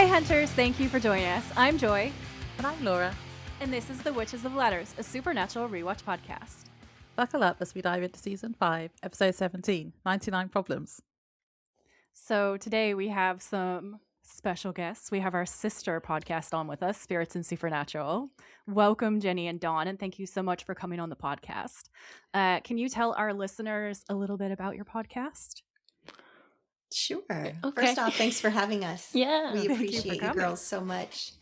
Hi, Hunters. Thank you for joining us. I'm Joy. And I'm Laura. And this is The Witches of Letters, a supernatural rewatch podcast. Buckle up as we dive into Season 5, Episode 17, 99 Problems. So today we have some special guests. We have our sister podcast on with us, Spirits and Supernatural. Welcome, Jenny and Dawn, and thank you so much for coming on the podcast. Can you tell our listeners a little bit about your podcast? Sure. Okay. First off, thanks for having us. Yeah. We Thank you appreciate for you coming. girls so much.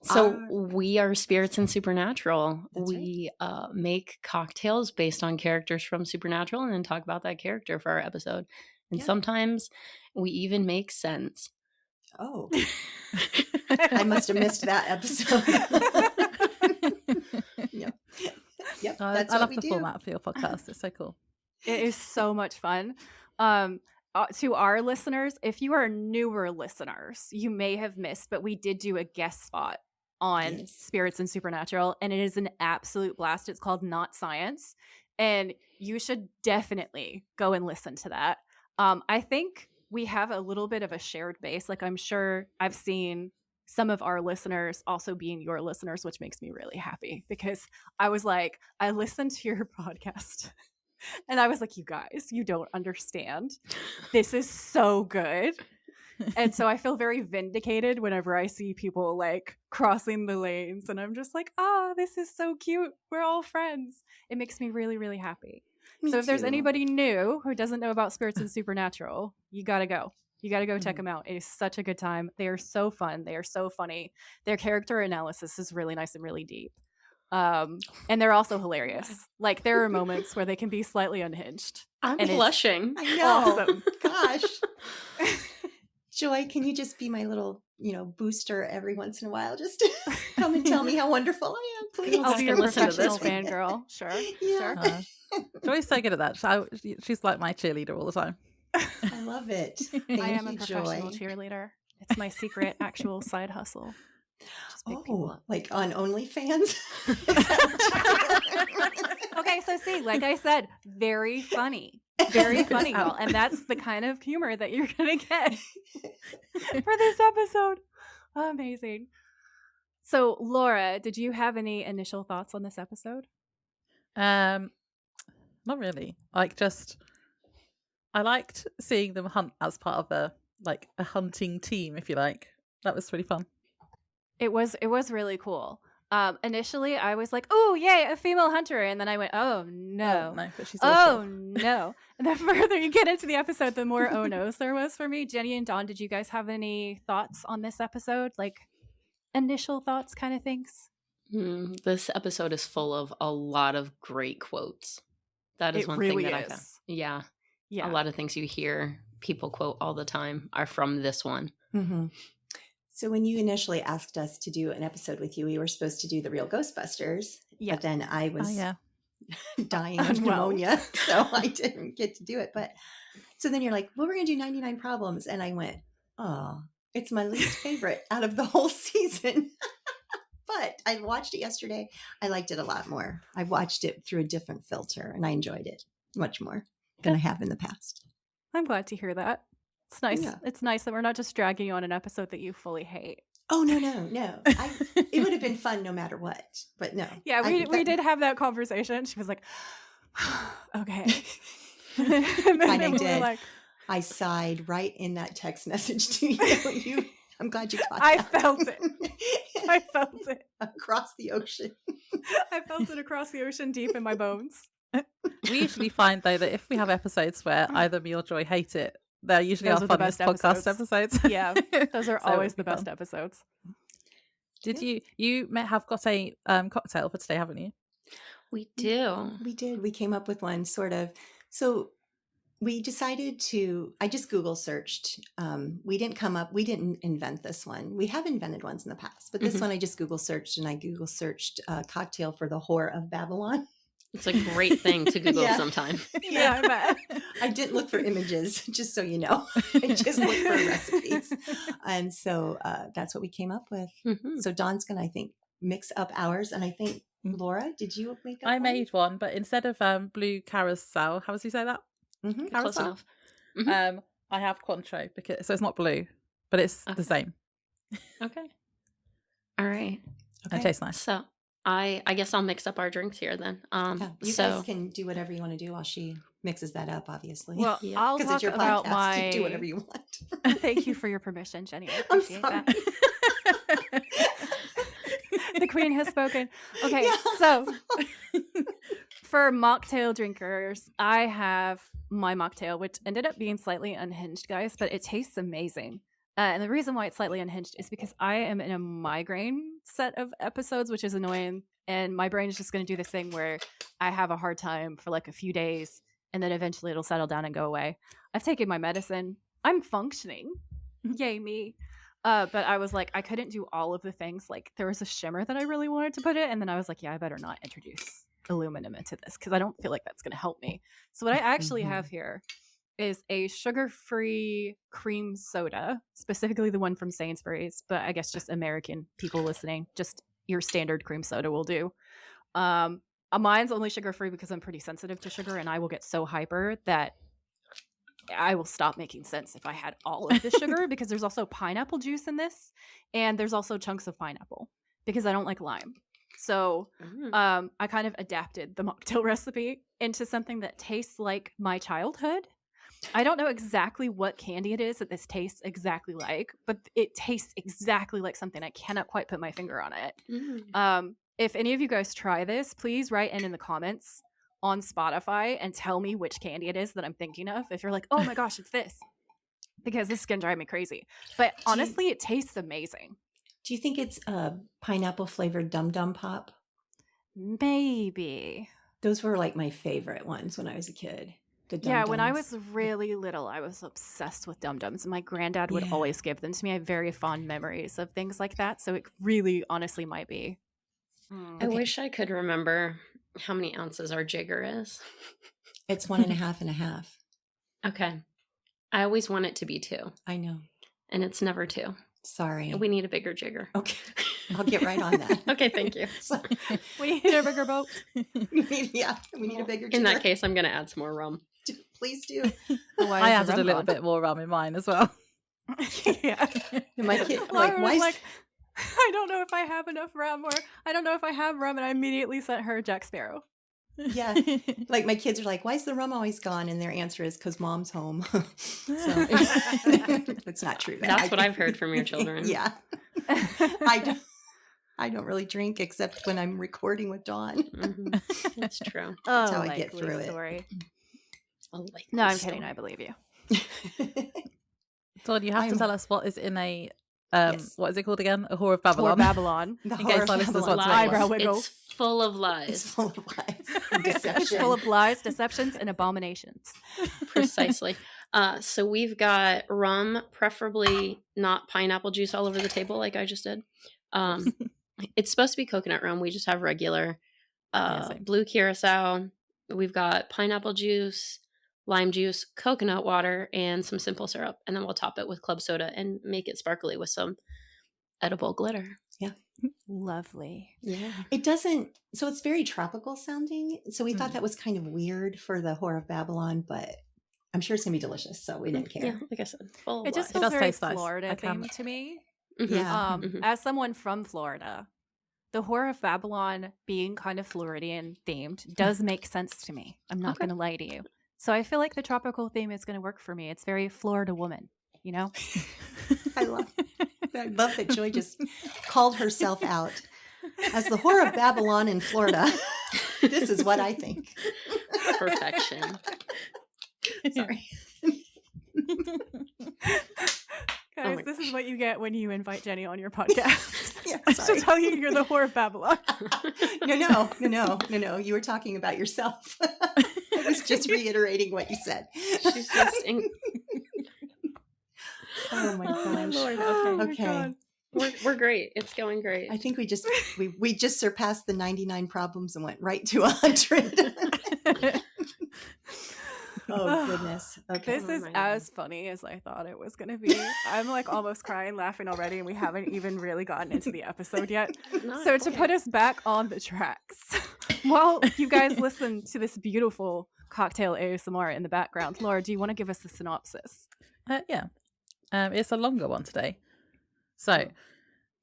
So we are Spirits and Supernatural. That's We make cocktails based on characters from Supernatural and then talk about that character for our episode. And Yeah. sometimes we even make scents. Oh, I must have missed that episode. Yep. That's I what love we the do. format for your podcast. It's so cool. It is so much fun. To our listeners, if you are newer listeners, you may have missed, but we did do a guest spot on Yes. Spirits and Supernatural, and it is an absolute blast. It's called Not Science, and you should definitely go and listen to that. I think we have a little bit of a shared base. Like, I'm sure I've seen some of our listeners also being your listeners, which makes me really happy because I was like, I listened to your podcast and I was like, you guys, you don't understand. This is so good. And so I feel very vindicated whenever I see people like crossing the lanes and I'm just like, this is so cute. We're all friends. It makes me really, really happy. Me So if there's too. anybody new who doesn't know about Spirits and Supernatural, you gotta go. You gotta go check them out. It is such a good time. They are so fun. They are so funny. Their character analysis is really nice and really deep. And they're also hilarious. Like, there are moments where they can be slightly unhinged. I'm And it's blushing. I know. Awesome. Gosh. Joy, can you just be my little, booster every once in a while? Just come and tell me how wonderful I am, please. I'll be your can listen to professional this fangirl. Sure. Yeah. Sure. Joy's so good at that. She's like my cheerleader all the time. I love it. Thank I am a you, professional Joy. cheerleader. It's my secret actual side hustle. Just pick people Oh, up. like on OnlyFans? Okay, so see, like I said, very funny. Very funny, girl. And that's the kind of humor that you're going to get for this episode. Amazing. So, Laura, did you have any initial thoughts on this episode? Not really. I liked seeing them hunt as part of a hunting team, if you like. That was really fun. It was really cool. Initially, I was like, "Oh, yay, a female hunter," and then I went, "Oh no, No, but she's oh awesome. no!" And the further you get into the episode, the more oh no's there was for me. Jenny and Dawn, did you guys have any thoughts on this episode? Like initial thoughts, kind of things? This episode is full of a lot of great quotes. That is It one really thing that I found. is. Yeah. Yeah, A lot of things you hear people quote all the time are from this one. Mm-hmm. So when you initially asked us to do an episode with you, we were supposed to do the real Ghostbusters. Yeah. But then I was dying of Unwell. pneumonia, so I didn't get to do it. But so then you're like, well, we're going to do 99 Problems. And I went, oh, it's my least favorite out of the whole season. But I watched it yesterday. I liked it a lot more. I watched it through a different filter and I enjoyed it much more than I have in the past. I'm glad to hear that. It's nice. Yeah. It's nice that we're not just dragging you on an episode that you fully hate. Oh, no. It would have been fun no matter what. But no. Yeah, we did have that conversation. She was like, "Okay." And then Kinda we were did. like, I sighed right in that text message to you. I'm glad you caught I that. felt it. I felt it. Across the ocean. I felt it across the ocean, deep in my bones. We usually find, though, that if we have episodes where either me or Joy hate it, they're usually Those our are the funniest best podcast episodes. Yeah, those are So always it'll the be best fun. episodes. Did you have got a cocktail for today, haven't you? We do. We did. We came up with one sort of. So we decided I just Google searched. We didn't invent this one. We have invented ones in the past, but this Mhm. one I just Google searched, and I Google searched cocktail for the whore of Babylon. It's a great thing to Google Yeah. sometime. Yeah, I bet. I didn't look for images, just so you know. I just looked for recipes. And so that's what we came up with. Mhm. So Dawn's going to, I think, mix up ours. And I think, Laura, did you make up I one? made one, but instead of blue carousel, how does he say that? Mhm. Close Carousel? enough. I have Cointreau, so it's not blue, but it's Okay. the same. Okay. All right. It tastes nice. So I guess I'll mix up our drinks here then. Yeah, you guys can do whatever you want to do while she mixes that up, obviously. Well, Yeah. I'll Because talk it's your about podcast. You do whatever you want. Thank you for your permission, Jenny. I I'm appreciate sorry. that. The queen has spoken. Okay, Yeah. so for mocktail drinkers, I have my mocktail, which ended up being slightly unhinged, guys, but it tastes amazing. And the reason why it's slightly unhinged is because I am in a migraine set of episodes, which is annoying. And my brain is just going to do this thing where I have a hard time for like a few days, and then eventually it'll settle down and go away. I've taken my medicine. I'm functioning. Yay, me. But I was like, I couldn't do all of the things. Like, there was a shimmer that I really wanted to put it. And then I was like, yeah, I better not introduce aluminum into this because I don't feel like that's going to help me. So what I actually have here is a sugar-free cream soda, specifically the one from Sainsbury's, but I guess just American people listening, just your standard cream soda will do. Mine's only sugar-free because I'm pretty sensitive to sugar, and I will get so hyper that I will stop making sense if I had all of the sugar, because there's also pineapple juice in this, and there's also chunks of pineapple because I don't like lime. So I kind of adapted the mocktail recipe into something that tastes like my childhood. I don't know exactly what candy it is that this tastes exactly like, but it tastes exactly like something. I cannot quite put my finger on it. If any of you guys try this, please write in the comments on Spotify and tell me which candy it is that I'm thinking of. If you're like, oh my gosh, it's this. Because this is going to drive me crazy. But honestly, it tastes amazing. Do you think it's pineapple flavored Dum Dum Pop? Maybe. Those were like my favorite ones when I was a kid. Yeah, when I was really little, I was obsessed with Dum Dums. My granddad would always give them to me. I have very fond memories of things like that. So it really, honestly, might be. I wish I could remember how many ounces our jigger is. It's 1.5 and a half. Okay. I always want it to be 2. I know. And it's never 2. Sorry. We need a bigger jigger. Okay. I'll get right on that. Okay, thank you. We need a bigger boat. We need a bigger jigger. In that case, I'm going to add some more rum. Please do. I added a little bit more rum in mine as well. Yeah. And my kid, like, I don't know if I have enough rum, or I don't know if I have rum, and I immediately sent her Jack Sparrow. Yeah. Like my kids are like, why is the rum always gone? And their answer is because mom's home. So it's not true. That's what I've heard from your children. Yeah. I don't really drink except when I'm recording with Dawn. That's true. That's how I get through story. it. No, I'm kidding. I believe you. Dawn, you have to tell us what is in a what is it called again? A Whore of Babylon. Whore of Babylon. The In case our listeners want to know. Eyebrow wiggle. It's full of lies. It's full of lies. And deception. It's full of lies, deceptions, and abominations. Precisely. So we've got rum, preferably not pineapple juice all over the table like I just did. It's supposed to be coconut rum. We just have regular blue curacao. We've got pineapple juice, lime juice, coconut water, and some simple syrup. And then we'll top it with club soda and make it sparkly with some edible glitter. Yeah. Lovely. Yeah. It doesn't, so it's very tropical sounding. So we thought that was kind of weird for the Whore of Babylon, but I'm sure it's going to be delicious. So we didn't care. Yeah, like I said, full It just of feels does very taste nice. Florida I can- themed to me. lies. Yeah. As someone from Florida, the Whore of Babylon being kind of Floridian themed does make sense to me. I'm not going to lie to you. So I feel like the tropical theme is going to work for me. It's very Florida woman, you know? I love that Joy just called herself out as the Whore of Babylon in Florida. This is what I think. Perfection. Sorry. Guys, this is what you get when you invite Jenny on your podcast. Yeah, She'll sorry. tell you you're the Whore of Babylon. No. You were talking about yourself. I was just reiterating what you said. She's just Oh my gosh. Lord, Okay. God. we're great. It's going great. I think we just surpassed the 99 problems and went right to 100. Oh goodness. Okay. This is as funny as I thought it was going to be. I'm like almost crying, laughing already, and we haven't even really gotten into the episode yet. So to put us back on the tracks, while you guys listen to this beautiful cocktail ASMR in the background, Laura, do you want to give us the synopsis? Yeah. It's a longer one today. So,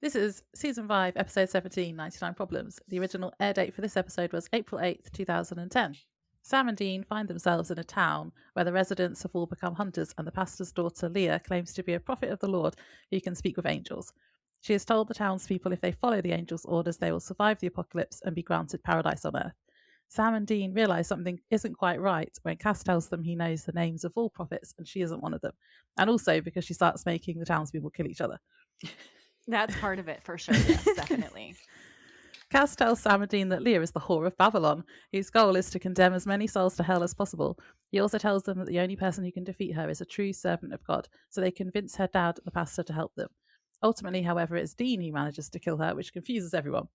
this is Season 5, Episode 17, 99 Problems. The original air date for this episode was April 8th, 2010. Sam and Dean find themselves in a town where the residents have all become hunters, and the pastor's daughter, Leah, claims to be a prophet of the Lord who can speak with angels. She has told the townspeople if they follow the angels' orders, they will survive the apocalypse and be granted paradise on Earth. Sam and Dean realise something isn't quite right when Cass tells them he knows the names of all prophets and she isn't one of them. And also because she starts making the townspeople kill each other. That's part of it for sure. Yes, definitely. Cass tells Sam and Dean that Leah is the whore of Babylon, whose goal is to condemn as many souls to hell as possible. He also tells them that the only person who can defeat her is a true servant of God, so they convince her dad, the pastor, to help them. Ultimately, however, it's Dean who manages to kill her, which confuses everyone.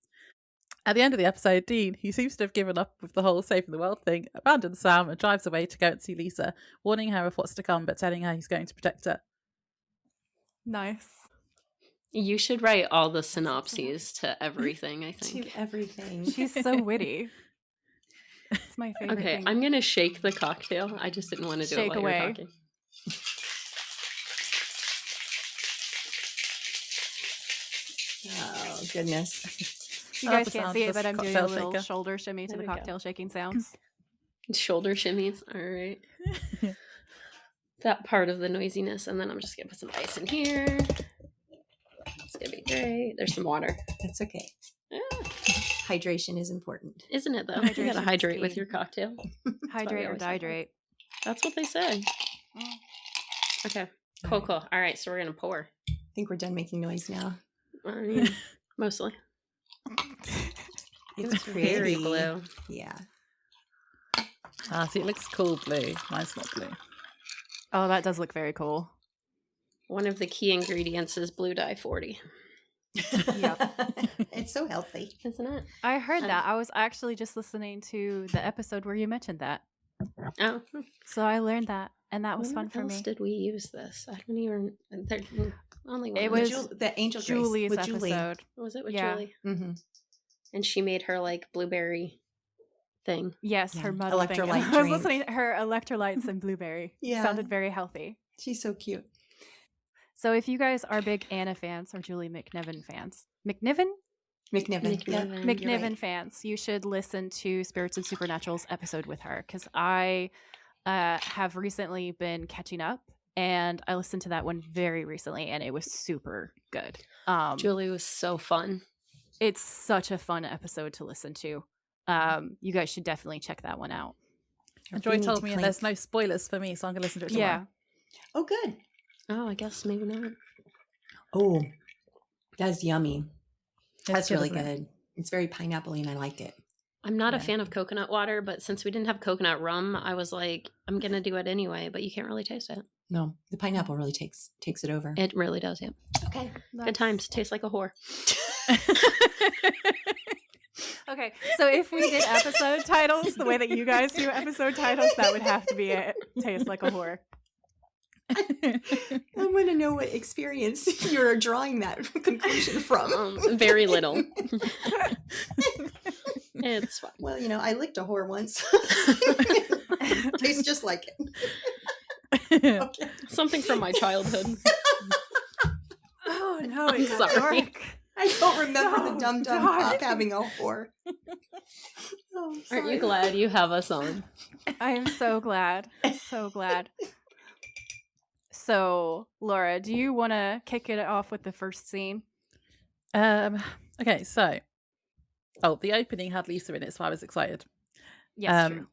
At the end of the episode, Dean, who seems to have given up with the whole saving the world thing, abandons Sam and drives away to go and see Lisa, warning her of what's to come but telling her he's going to protect her. Nice. You should write all the synopses to everything, I think. To everything. She's so witty. It's my favorite Okay, thing. I'm going to shake the cocktail. I just didn't want to do Shake it while away. you're talking. Oh, goodness. You I love guys the can't sound see of it, but this I'm doing a cocktail little shaker. shoulder shimmy to There the we go. cocktail shaking sounds. Shoulder shimmies. All right. That part of the noisiness. And then I'm just going to put some ice in here. It's going to be great. There's some water. That's okay. Yeah. Hydration is important. Isn't it, though? You got to Hydration's hydrate with key. your cocktail. Hydrate or always have that. dihydrate. That's what they say. Okay. Cool, Alright. cool. All right, so we're going to pour. I think we're done making noise now. I mean, mostly. It's Very pretty. blue. Yeah. Ah, see, it looks cool blue. Mine's not blue. Oh, that does look very cool. One of the key ingredients is blue dye 40. It's so healthy. Isn't it? I heard that. I was actually just listening to the episode where you mentioned that. Oh. So I learned that, and that was When fun for else me. did we use this? I don't even. There, only one. It was was The Angel Grace Julie's with Julie. episode. Was it with Yeah. Julie? Mm-hmm. And she made her like blueberry thing. Yes, Yeah. her mother thing. Electrolyte I was drink. listening to her electrolytes and blueberry. Yeah. Sounded very healthy. She's so cute. So if you guys are big Anna fans or Julie McNiven fans, McNiven McNiven. Yep. McNiven. You're McNiven right. fans, you should listen to Spirits and Supernatural's episode with her, because I have recently been catching up, and I listened to that one very recently, and it was super good. Julie was so fun. It's such a fun episode to listen to. You guys should definitely check that one out. And We Joy need told to me clink. there's no spoilers for me, so I'm going to listen to it tomorrow. Yeah. Oh, good. Oh, I guess maybe not. Oh, that's yummy. It's That's good, really isn't it? good. It's very pineapple-y, and I liked it. I'm not a Yeah. fan of coconut water, but since we didn't have coconut rum, I was like, I'm gonna do it anyway. But you can't really taste it. No, the pineapple really takes it over. It really does. Yeah. Okay. Good times. Tastes like a whore. Okay, so if we did episode titles the way that you guys do episode titles, that would have to be it. Tastes like a whore. I want to know what experience you're drawing that conclusion from. Very little. It's fine. Well, I licked a whore once. Tastes just like it. Okay. Something from my childhood. Oh no, I'm it's sorry. dark. I don't remember So the dum dum dark. pop having a whore. Oh, I'm Aren't sorry. you glad you have us on? I am so glad. So glad. So, Laura, do you want to kick it off with the first scene? Okay, so the opening had Lisa in it, so I was excited. Yes, true.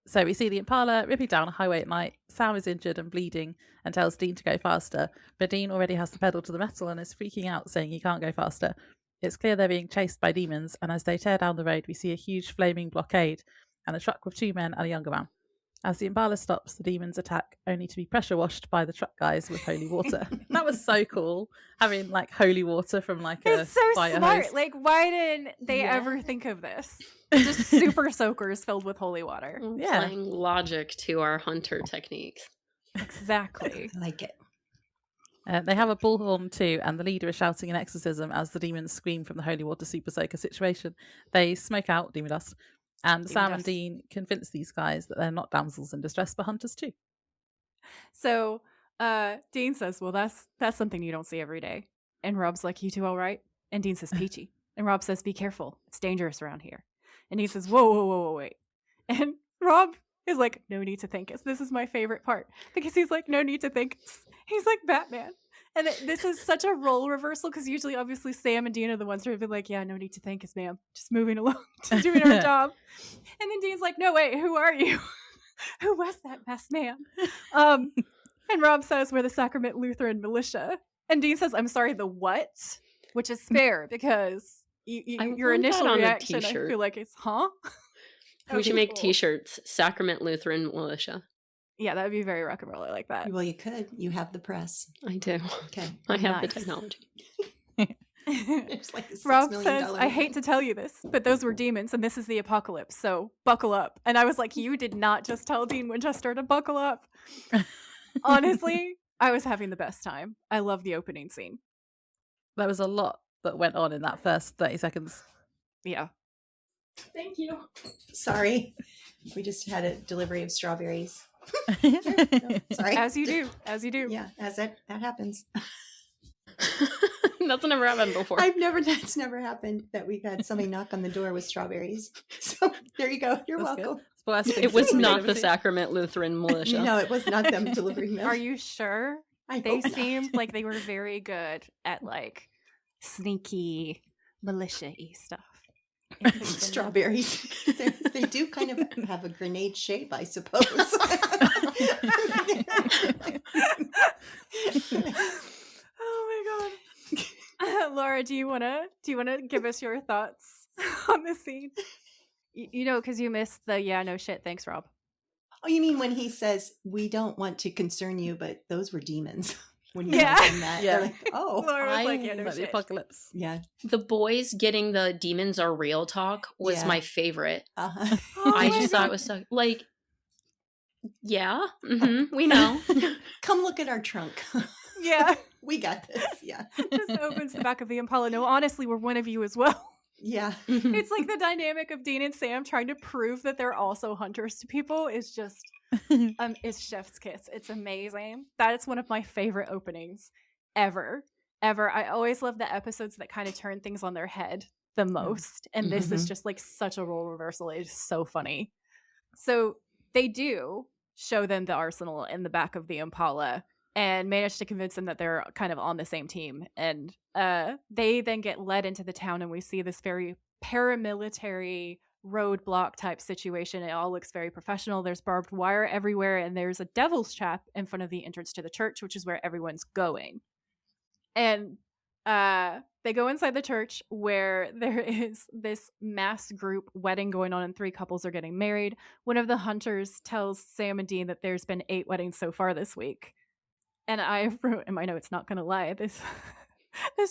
So we see the Impala ripping down a highway at night. Sam is injured and bleeding and tells Dean to go faster, but Dean already has the pedal to the metal and is freaking out, saying he can't go faster. It's clear they're being chased by demons, and as they tear down the road, we see a huge flaming blockade and a truck with 2 men and a younger man. As the Impala stops, the demons attack, only to be pressure washed by the truck guys with holy water. That was so cool, having like holy water from like It's so a fire smart. hose. Like, why didn't they Yeah. ever think of this? Just super soakers filled with holy water. Yeah. Applying logic to our hunter techniques. Exactly. I like it. They have a bullhorn too, and the leader is shouting an exorcism as the demons scream from the holy water super soaker situation. They smoke out demon dust, and Demon Sam and dust. Dean convince these guys that they're not damsels in distress but hunters too. So, Dean says, well, that's something you don't see every day. And Rob's like, you two all right? And Dean says, peachy. And Rob says, be careful. It's dangerous around here. And he says, whoa, wait. And Rob is like, no need to think. This is my favorite part. Because he's like, no need to think. He's like Batman. And this is such a role reversal because usually, obviously, Sam and Dean are the ones who have been like, yeah, no need to think, it's ma'am. Just moving along, just doing our job. And then Dean's like, no, wait, who are you? Who was that best man? And Rob says, we're the Sacrament Lutheran Militia. And Dean says, I'm sorry, the what? Which is fair because your initial reaction, I feel like, is, huh? We should make t-shirts, Sacrament Lutheran Militia. Yeah, that would be very rock and roll. I like that. Well, you could. You have the press. I do. Okay. I have the technology. It's like Rob says, I hate to tell you this, but those were demons and this is the apocalypse, so buckle up. And I was like, you did not just tell Dean Winchester to buckle up. Honestly, I was having the best time. I love the opening scene. There was a lot that went on in that first 30 seconds. Yeah. Thank you. Sorry. We just had a delivery of strawberries. Sorry. As you do. Yeah, that happens. That's never happened before. That's never happened that we've had somebody knock on the door with strawberries. So there you go. You're welcome. It was not the Sacrament Lutheran Militia. No, it was not them delivering them. Are you sure? They seemed like they were very good at like sneaky militia-y stuff. Strawberries. They do kind of have a grenade shape, I suppose. Oh my god. Laura, do you wanna give us your thoughts on this scene? You know, because you missed the no shit, thanks, Rob. Oh, you mean when he says, we don't want to concern you, but those were demons. When you Yeah. tells them that, they're like, oh. Laura was like, no Like the shit. apocalypse. Yeah. The boys getting the demons are real talk was Yeah. my favorite. Uh-huh. Oh I my just God. thought it was so, like, yeah, we know. Come look at our trunk. Yeah. We got this. Yeah. Just opens the back of the Impala. No, honestly, we're one of you as well. Yeah. It's like the dynamic of Dean and Sam trying to prove that they're also hunters to people is just it's chef's kiss. It's amazing. That is one of my favorite openings ever. I always love the episodes that kind of turn things on their head the most. And this is just like such a role reversal. It is so funny. So they do show them the arsenal in the back of the Impala and manage to convince them that they're kind of on the same team. And they then get led into the town and we see this very paramilitary roadblock type situation. It all looks very professional. There's barbed wire everywhere and there's a devil's trap in front of the entrance to the church, which is where everyone's going. And they go inside the church where there is this mass group wedding going on and 3 couples are getting married. One of the hunters tells Sam and Dean that there's been 8 weddings so far this week. And I wrote in my notes, not gonna lie, this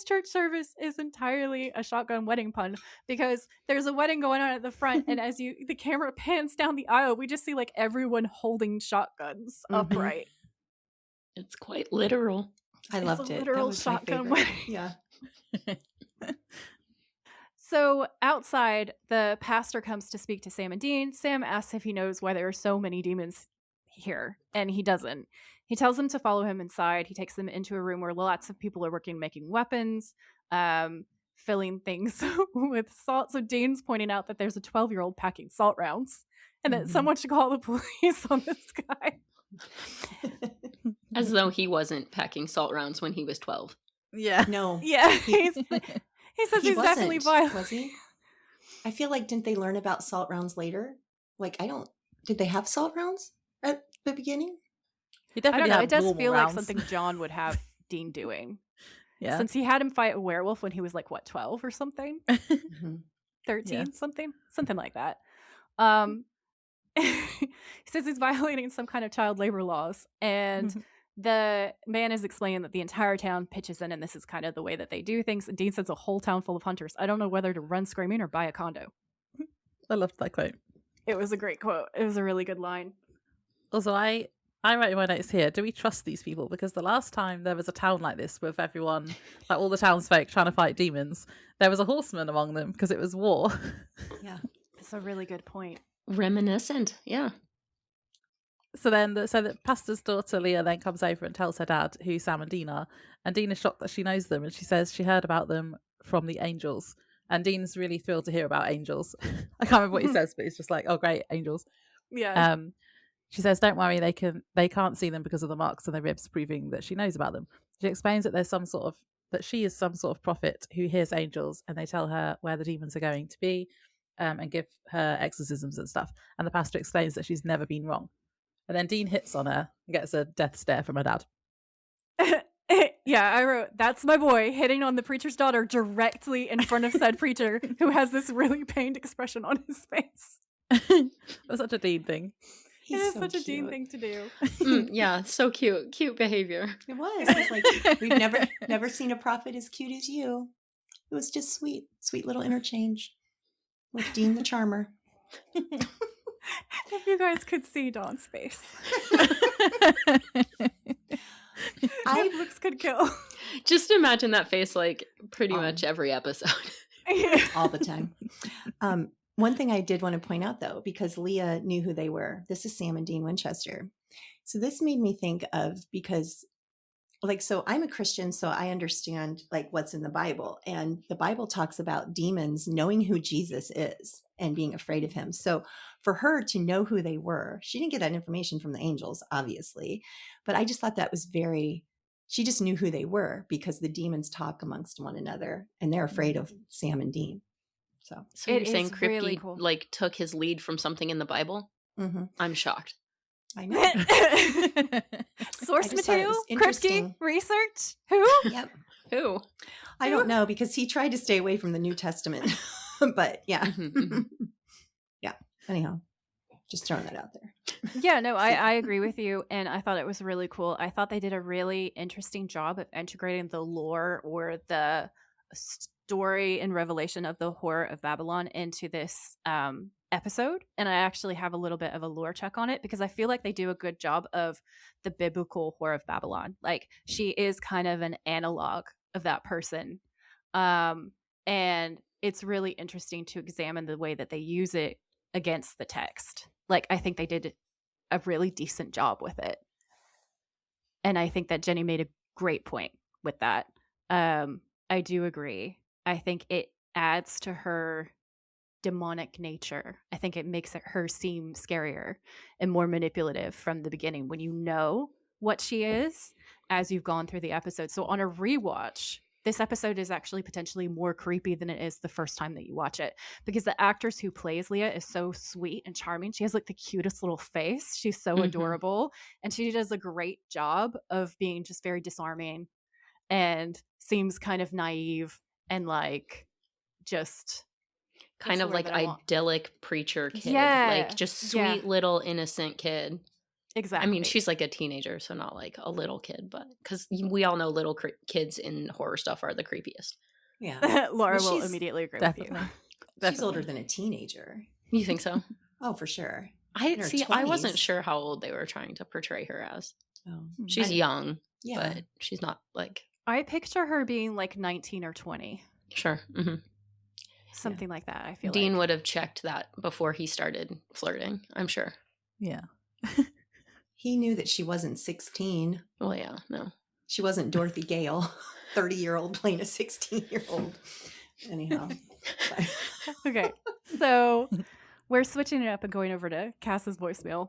church service is entirely a shotgun wedding pun because there's a wedding going on at the front and as the camera pans down the aisle, we just see like everyone holding shotguns upright. It's quite literal. I loved it. Literal That was my shotgun favorite. wedding. Yeah. So outside, the pastor comes to speak to Sam and Dean. Sam asks if he knows why there are so many demons here, and he doesn't. He tells them to follow him inside. He takes them into a room where lots of people are working, making weapons, filling things with salt. So Dean's pointing out that there's a 12-year-old packing salt rounds and that someone should call the police on this guy. As though he wasn't packing salt rounds when he was 12. Yeah. No. Yeah, he says he's definitely violent. Was he? I feel like, didn't they learn about salt rounds later? Like, did they have salt rounds at the beginning? He I don't definitely know. had It does normal feel rounds. like something John would have Dean doing. Yeah. Since he had him fight a werewolf when he was like, what, 12 or something? Mhm. 13, Yeah. something like that. He says he's violating some kind of child labor laws. And the man is explaining that the entire town pitches in and this is kind of the way that they do things. And Dean says a whole town full of hunters. I don't know whether to run screaming or buy a condo. I loved that quote. It was a great quote. It was a really good line. Also, I write in my notes here, do we trust these people? Because the last time there was a town like this with everyone, like all the townsfolk trying to fight demons, there was a horseman among them because it was war. Yeah. It's a really good point. Reminiscent, yeah. So the pastor's daughter Leah then comes over and tells her dad who Sam and Dean are, and Dean is shocked that she knows them, and she says she heard about them from the angels. And Dean's really thrilled to hear about angels. I can't remember what he says, but he's just like, "Oh, great, angels." Yeah. She says, "Don't worry, they can't see them because of the marks on their ribs, proving that she knows about them." She explains that that she is some sort of prophet who hears angels, and they tell her where the demons are going to be, and give her exorcisms and stuff. And the pastor explains that she's never been wrong. And then Dean hits on her and gets a death stare from her dad. Yeah, I wrote, that's my boy hitting on the preacher's daughter directly in front of said preacher who has this really pained expression on his face. It was such a Dean thing. It is such a Dean thing to do. Yeah, so cute. Cute behavior. It was. It's like, we've never seen a prophet as cute as you. It was just sweet. Sweet little interchange with Dean the Charmer. If you guys could see Dawn's face. Looks could kill. Just imagine that face like pretty much every episode. All the time. One thing I did want to point out, though, because Leah knew who they were. This is Sam and Dean Winchester. So this made me think of, because so I'm a Christian, so I understand like what's in the Bible. And the Bible talks about demons knowing who Jesus is and being afraid of him. So for her to know who they were, she didn't get that information from the angels, obviously. But I just thought that was she just knew who they were because the demons talk amongst one another and they're afraid of Sam and Dean. So you're saying Kripke really cool. like took his lead from something in the Bible? Mm-hmm. I'm shocked. I know. Source material? Kripke research? Who? Yep. Who? I don't know, because he tried to stay away from the New Testament. But yeah. Yeah. Anyhow, just throwing that out there. Yeah, no, I agree with you. And I thought it was really cool. I thought they did a really interesting job of integrating the lore or the story and revelation of the Horror of Babylon into this episode. And I actually have a little bit of a lore check on it because I feel like they do a good job of the biblical Horror of Babylon. Like, she is kind of an analog of that person. And it's really interesting to examine the way that they use it against the text. Like, I think they did a really decent job with it. And I think that Jenny made a great point with that. I do agree. I think it adds to her demonic nature. I think it makes her seem scarier and more manipulative from the beginning when you know what she is as you've gone through the episode. So on a rewatch, this episode is actually potentially more creepy than it is the first time that you watch it, because the actress who plays Leah is so sweet and charming. She has like the cutest little face. She's so adorable, and she does a great job of being just very disarming and seems kind of naive and like just kind of like idyllic preacher kid. Yeah. Like just sweet little innocent kid. Exactly. I mean, she's like a teenager, so not like a little kid, but because we all know little kids in horror stuff are the creepiest. Yeah. Laura will immediately agree with you. She's older than a teenager. You think so? Oh, for sure. I wasn't sure how old they were trying to portray her as. Oh. She's young, but she's not like... I picture her being like 19 or 20. Sure. Mm-hmm. Something like that, I feel Dean like. would have checked that before he started flirting, I'm sure. Yeah. He knew that she wasn't 16. Well, yeah, no. She wasn't Dorothy Gale, 30-year-old playing a 16-year-old. Anyhow. Okay, so we're switching it up and going over to Cass's voicemail.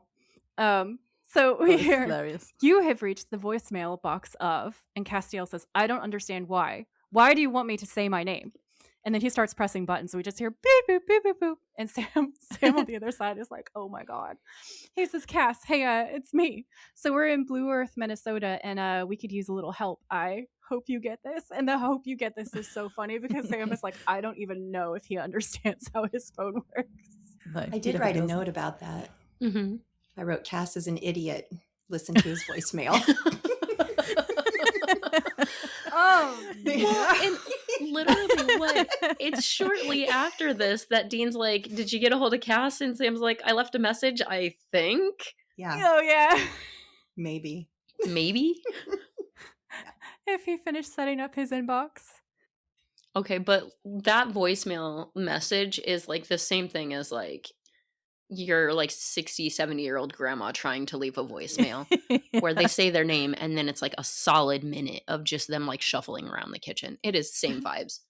So we hear, hilarious. You have reached the voicemail box of, and Castiel says, I don't understand why. Why do you want me to say my name? And then he starts pressing buttons. So we just hear beep, boop, beep, boop, boop. And Sam on the other side is like, oh my God. He says, Cass, hey, it's me. So we're in Blue Earth, Minnesota, and we could use a little help. I hope you get this. And the hope you get this is so funny because Sam is like, I don't even know if he understands how his phone works. No, I did write a note about that. Mm-hmm. I wrote, Cass is an idiot. Listen to his voicemail. Oh, well, and literally it's shortly after this that Dean's like, did you get a hold of Cass? And Sam's like, I left a message, I think. Yeah. Oh, yeah. Maybe. If he finished setting up his inbox. Okay, but that voicemail message is like the same thing as like your like 60, 70-year-old grandma trying to leave a voicemail where they say their name and then it's like a solid minute of just them like shuffling around the kitchen. It is same vibes.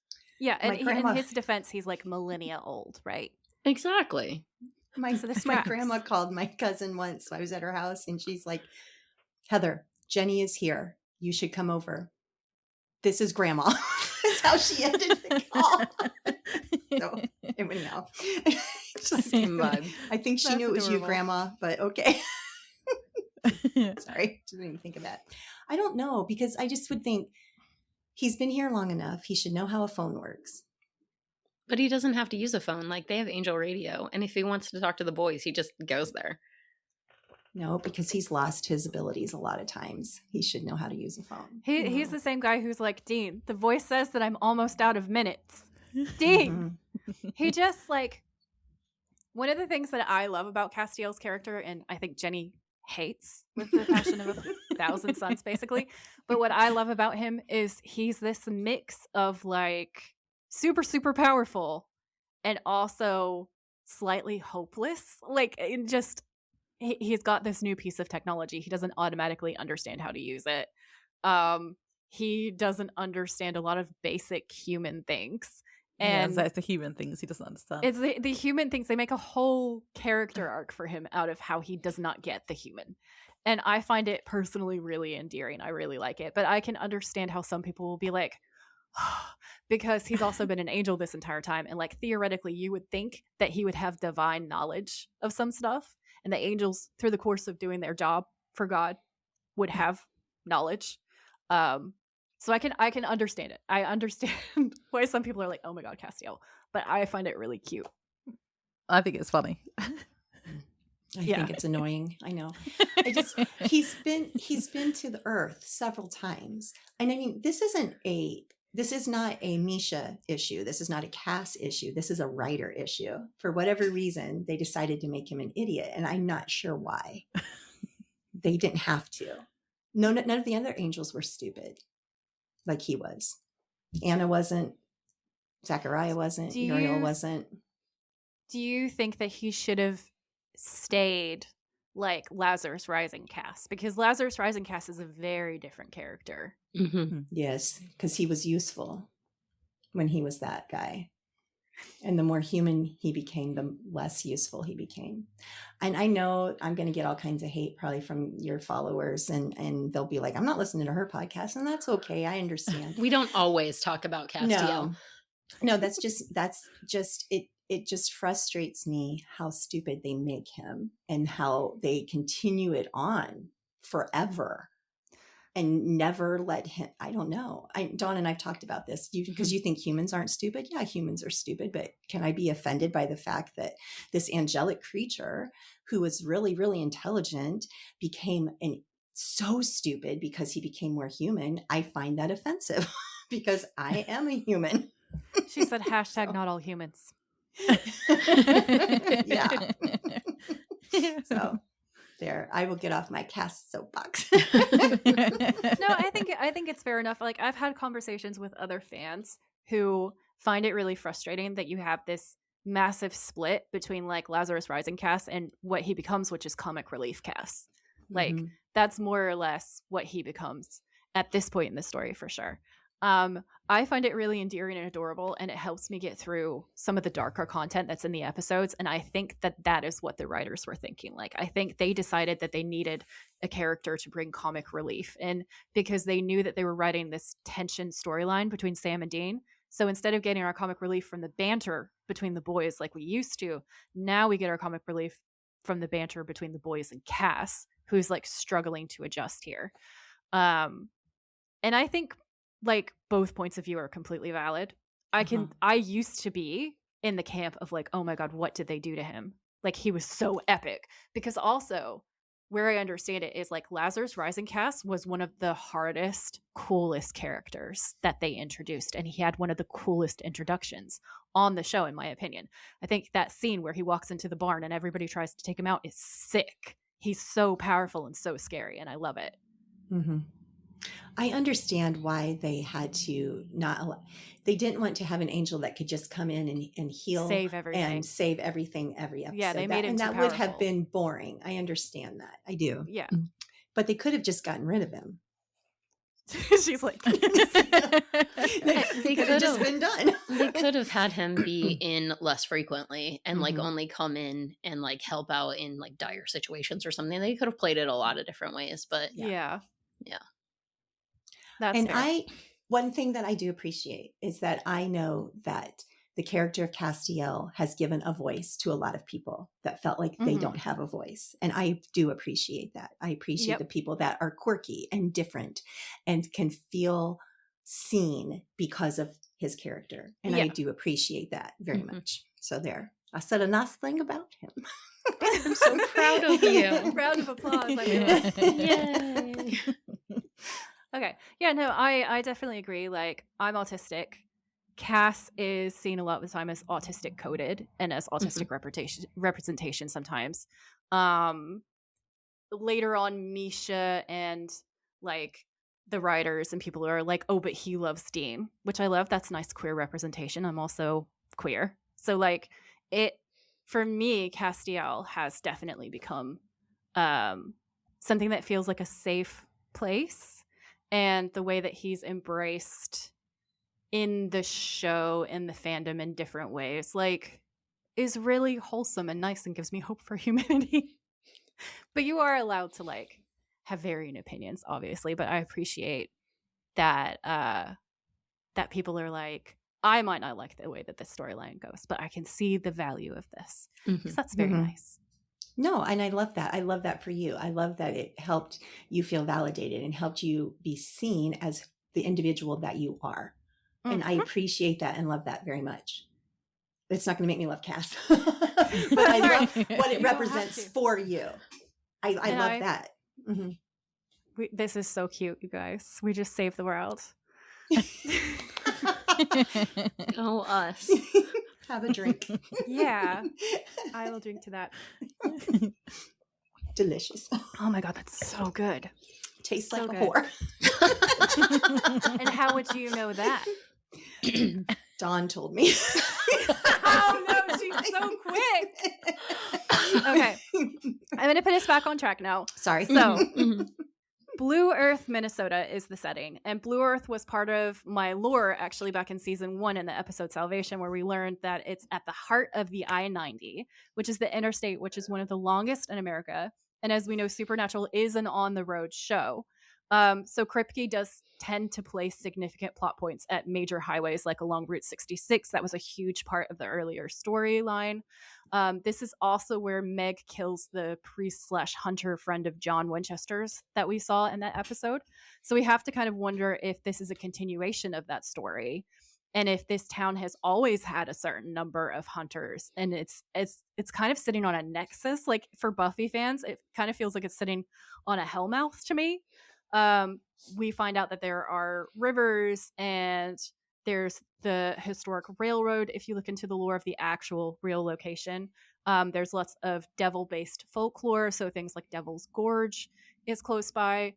Yeah, and My in his defense, he's like millennia old, right? Exactly. My So this my tracks. grandma called my cousin once. I was at her house and she's like, Heather, Jenny is here. You should come over. This is grandma. That's how she ended the call. So anyhow, Same vibe. I think she That's knew it was you, adorable. grandma, but okay. Sorry, just made me think of that. I don't know, because I just would think he's been here long enough. He should know how a phone works. But he doesn't have to use a phone. Like, they have Angel Radio. And if he wants to talk to the boys, he just goes there. No, because he's lost his abilities a lot of times. He should know how to use a phone. He's the same guy who's like, Dean, the voice says that I'm almost out of minutes. Dean! He just like, one of the things that I love about Castiel's character, and I think Jenny hates with the passion of 1,000 suns, basically. But what I love about him is he's this mix of like super, super powerful and also slightly hopeless. Like, in just, he's got this new piece of technology. He doesn't automatically understand how to use it. He doesn't understand a lot of basic human things. And it's the human things he doesn't understand. it's the human things. They make a whole character arc for him out of how he does not get the human. And I find it personally really endearing. I really like it. But I can understand how some people will be like, because he's also been an angel this entire time. And like, theoretically, you would think that he would have divine knowledge of some stuff. And the angels, through the course of doing their job for God, would have knowledge. So I can understand it. I understand why some people are like, "Oh my God, Castiel," but I find it really cute. I think it's funny. I think it's annoying. I know. He's been to the earth several times. And I mean, this is not a Misha issue. This is not a Cass issue. This is a writer issue. For whatever reason, they decided to make him an idiot. And I'm not sure why. They didn't have to. No, none of the other angels were stupid like he was. Anna wasn't. Zachariah wasn't. Uriel wasn't. Do you think that he should have stayed like Lazarus Rising Cass? Because Lazarus Rising Cass is a very different character. Mm-hmm. Yes, because he was useful when he was that guy. And the more human he became, the less useful he became. And I know I'm going to get all kinds of hate probably from your followers, and they'll be like, I'm not listening to her podcast, and that's okay. I understand. We don't always talk about Castiel. No, that's just it. It just frustrates me how stupid they make him and how they continue it on forever and never let him. I don't know. Dawn and I've talked about this because you think humans aren't stupid. Yeah, humans are stupid, but can I be offended by the fact that this angelic creature who was really, really intelligent became so stupid because he became more human? I find that offensive because I am a human. She said, hashtag not all humans. Yeah. So there, I will get off my cast soapbox. No, I think it's fair enough. Like, I've had conversations with other fans who find it really frustrating that you have this massive split between like Lazarus Rising Cass and what he becomes, which is comic relief Cass. Like, that's more or less what he becomes at this point in the story for sure. I find it really endearing and adorable, and it helps me get through some of the darker content that's in the episodes. And I think that is what the writers were thinking. Like, I think they decided that they needed a character to bring comic relief in because they knew that they were writing this tension storyline between Sam and Dean. So instead of getting our comic relief from the banter between the boys like we used to, now we get our comic relief from the banter between the boys and Cass, who's like struggling to adjust here. And I think like both points of view are completely valid. I used to be in the camp of like, oh my God, what did they do to him? Like, he was so epic. Because also where I understand it is like Lazarus Rising Cass was one of the hardest, coolest characters that they introduced. And he had one of the coolest introductions on the show, in my opinion. I think that scene where he walks into the barn and everybody tries to take him out is sick. He's so powerful and so scary, and I love it. Mm-hmm. I understand why they had to not allow, they didn't want to have an angel that could just come in and heal Save everything. and save everything every episode. Yeah, they made him and too that would have powerful. been boring. I understand that. I do. Yeah. But they could have just gotten rid of him. She's like, They could have just been done. They could have had him be in less frequently and like Mhm. only come in and like help out in like dire situations or something. They could have played it a lot of different ways, but yeah. Yeah. That's And fair. one thing that I do appreciate is that I know that the character of Castiel has given a voice to a lot of people that felt like they Mhm. don't have a voice. And I do appreciate that. I appreciate Yep. the people that are quirky and different and can feel seen because of his character. And I Yeah. do appreciate that very Mhm. much. So there, I said a nice thing about him. I'm so proud of you. Round of applause. I mean it. Yay. Okay. Yeah, no, I definitely agree. Like, I'm autistic. Cass is seen a lot of the time as autistic coded and as autistic representation sometimes. Later on, Misha and like the writers and people are like, oh, but he loves Dean, which I love. That's nice queer representation. I'm also queer. So like for me, Castiel has definitely become something that feels like a safe place. And the way that he's embraced in the show, in the fandom in different ways, like, is really wholesome and nice and gives me hope for humanity. But you are allowed to like have varying opinions, obviously, but I appreciate that that people are like, I might not like the way that this storyline goes, but I can see the value of this. Because that's very Mhm. nice. No, and I love that. I love that for you. I love that it helped you feel validated and helped you be seen as the individual that you are. And I appreciate that and love that very much. It's not going to make me love Cass, but I love what it You don't have represents to. for you. I And love that. Mhm. This is so cute, you guys. We just saved the world. Oh, us. Have a drink. Yeah, I will drink to that. Delicious. Oh my god, that's so good. Tastes So like a good. whore. And how would you know that? Dawn told me. Oh no, she's so quick. Okay, I'm going to put us back on track now. Sorry. So, Mhm. Blue Earth, Minnesota is the setting. And Blue Earth was part of my lore actually back in season 1 in the episode Salvation, where we learned that it's at the heart of the I-90, which is the interstate, which is one of the longest in America. And as we know, Supernatural is an on-the-road show. So Kripke does tend to place significant plot points at major highways like along Route 66. That was a huge part of the earlier storyline. This is also where Meg kills the priest/hunter friend of John Winchester's that we saw in that episode. So we have to kind of wonder if this is a continuation of that story, and if this town has always had a certain number of hunters, and it's kind of sitting on a nexus. Like for Buffy fans, it kind of feels like it's sitting on a hellmouth to me. We find out that there are rivers and there's the historic railroad. If you look into the lore of the actual real location, there's lots of devil-based folklore. So things like Devil's Gorge is close by.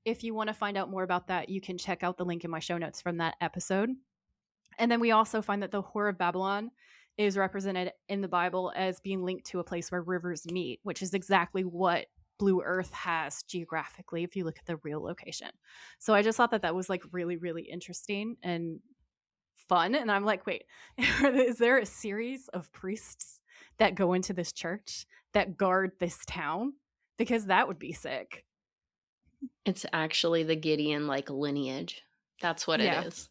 If you want to find out more about that, you can check out the link in my show notes from that episode. And then we also find that the Whore of Babylon is represented in the Bible as being linked to a place where rivers meet, which is exactly what Blue Earth has geographically if you look at the real location. So I just thought that was like really, really interesting and fun. And I'm like, wait, is there a series of priests that go into this church that guard this town? Because that would be sick. It's actually the Gideon like lineage. That's what Yeah. it is.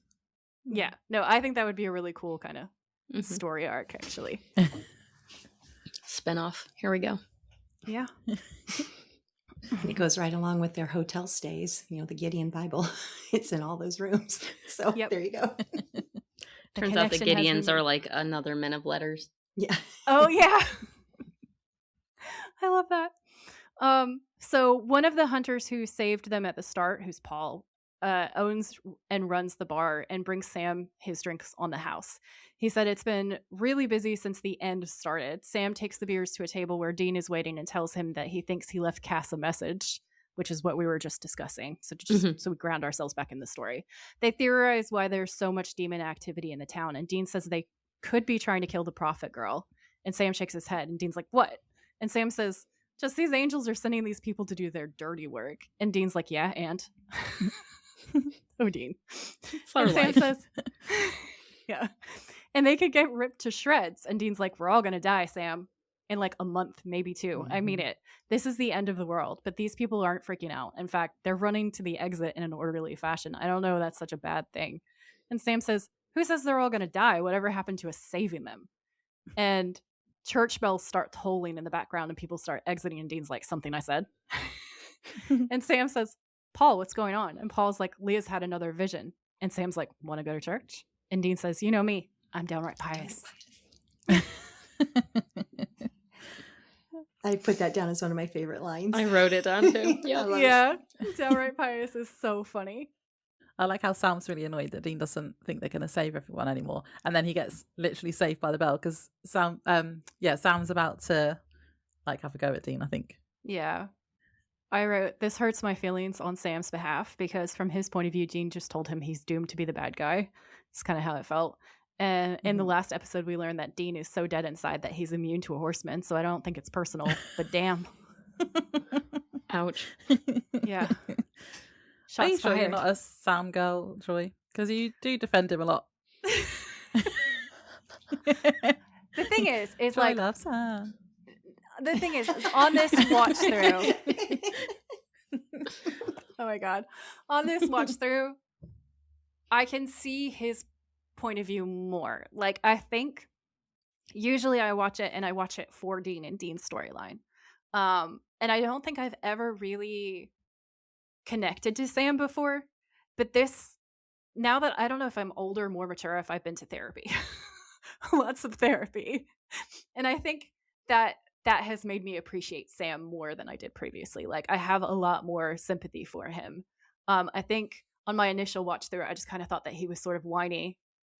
Yeah. No, I think that would be a really cool kind of Mhm. story arc, actually. Spinoff. Here we go. Yeah. It goes right along with their hotel stays. You know, the Gideon Bible. It's in all those rooms. So Yep. there you go. Turns out the connection has Gideons been- are like another men of letters. Yeah. Oh yeah. I love that. So one of the hunters who saved them at the start, who's Paul, owns and runs the bar and brings Sam his drinks on the house. He said it's been really busy since the end started. Sam takes the beers to a table where Dean is waiting and tells him that he thinks he left Cass a message. which is what we were just discussing. So so we ground ourselves back in the story. They theorize why there's so much demon activity in the town, and Dean says they could be trying to kill the prophet girl. And Sam shakes his head, and Dean's like, what? And Sam says, just these angels are sending these people to do their dirty work. And Dean's like, yeah, and? Oh, Dean. And Sam says, yeah. And they could get ripped to shreds. And Dean's like, we're all going to die, Sam. In like a month, maybe two. Mm-hmm. I mean it. This is the end of the world. But these people aren't freaking out. In fact, they're running to the exit in an orderly fashion. I don't know that's such a bad thing. And Sam says, who says they're all going to die? Whatever happened to us saving them? And church bells start tolling in the background and people start exiting. And Dean's like, something I said. And Sam says, Paul, what's going on? And Paul's like, Leah's had another vision. And Sam's like, want to go to church? And Dean says, you know me. I'm downright pious. I put that down as one of my favorite lines. I wrote it down too. Yeah. Downright pious is so funny. I like how Sam's really annoyed that Dean doesn't think they're going to save everyone anymore. And then he gets literally saved by the bell because Sam's about to like have a go at Dean, I think. Yeah. I wrote, this hurts my feelings on Sam's behalf because from his point of view, Dean just told him he's doomed to be the bad guy. It's kind of how it felt. And in the last episode, we learned that Dean is so dead inside that he's immune to a horseman. So I don't think it's personal, but damn. Ouch. Yeah. Are you Shots sure you're fired. not a Sam girl, Joy? Because you do defend him a lot. The thing is Joy like, loves Sam. the thing is on this watch through. Oh my God. On this watch through, I can see his point of view more. Like, I think usually I watch it and I watch it for Dean and Dean's storyline. And I don't think I've ever really connected to Sam before. But this, now that I don't know if I'm older, more mature, if I've been to therapy. Lots of therapy. And I think that has made me appreciate Sam more than I did previously. Like, I have a lot more sympathy for him. I think on my initial watch through, I just kind of thought that he was sort of whiny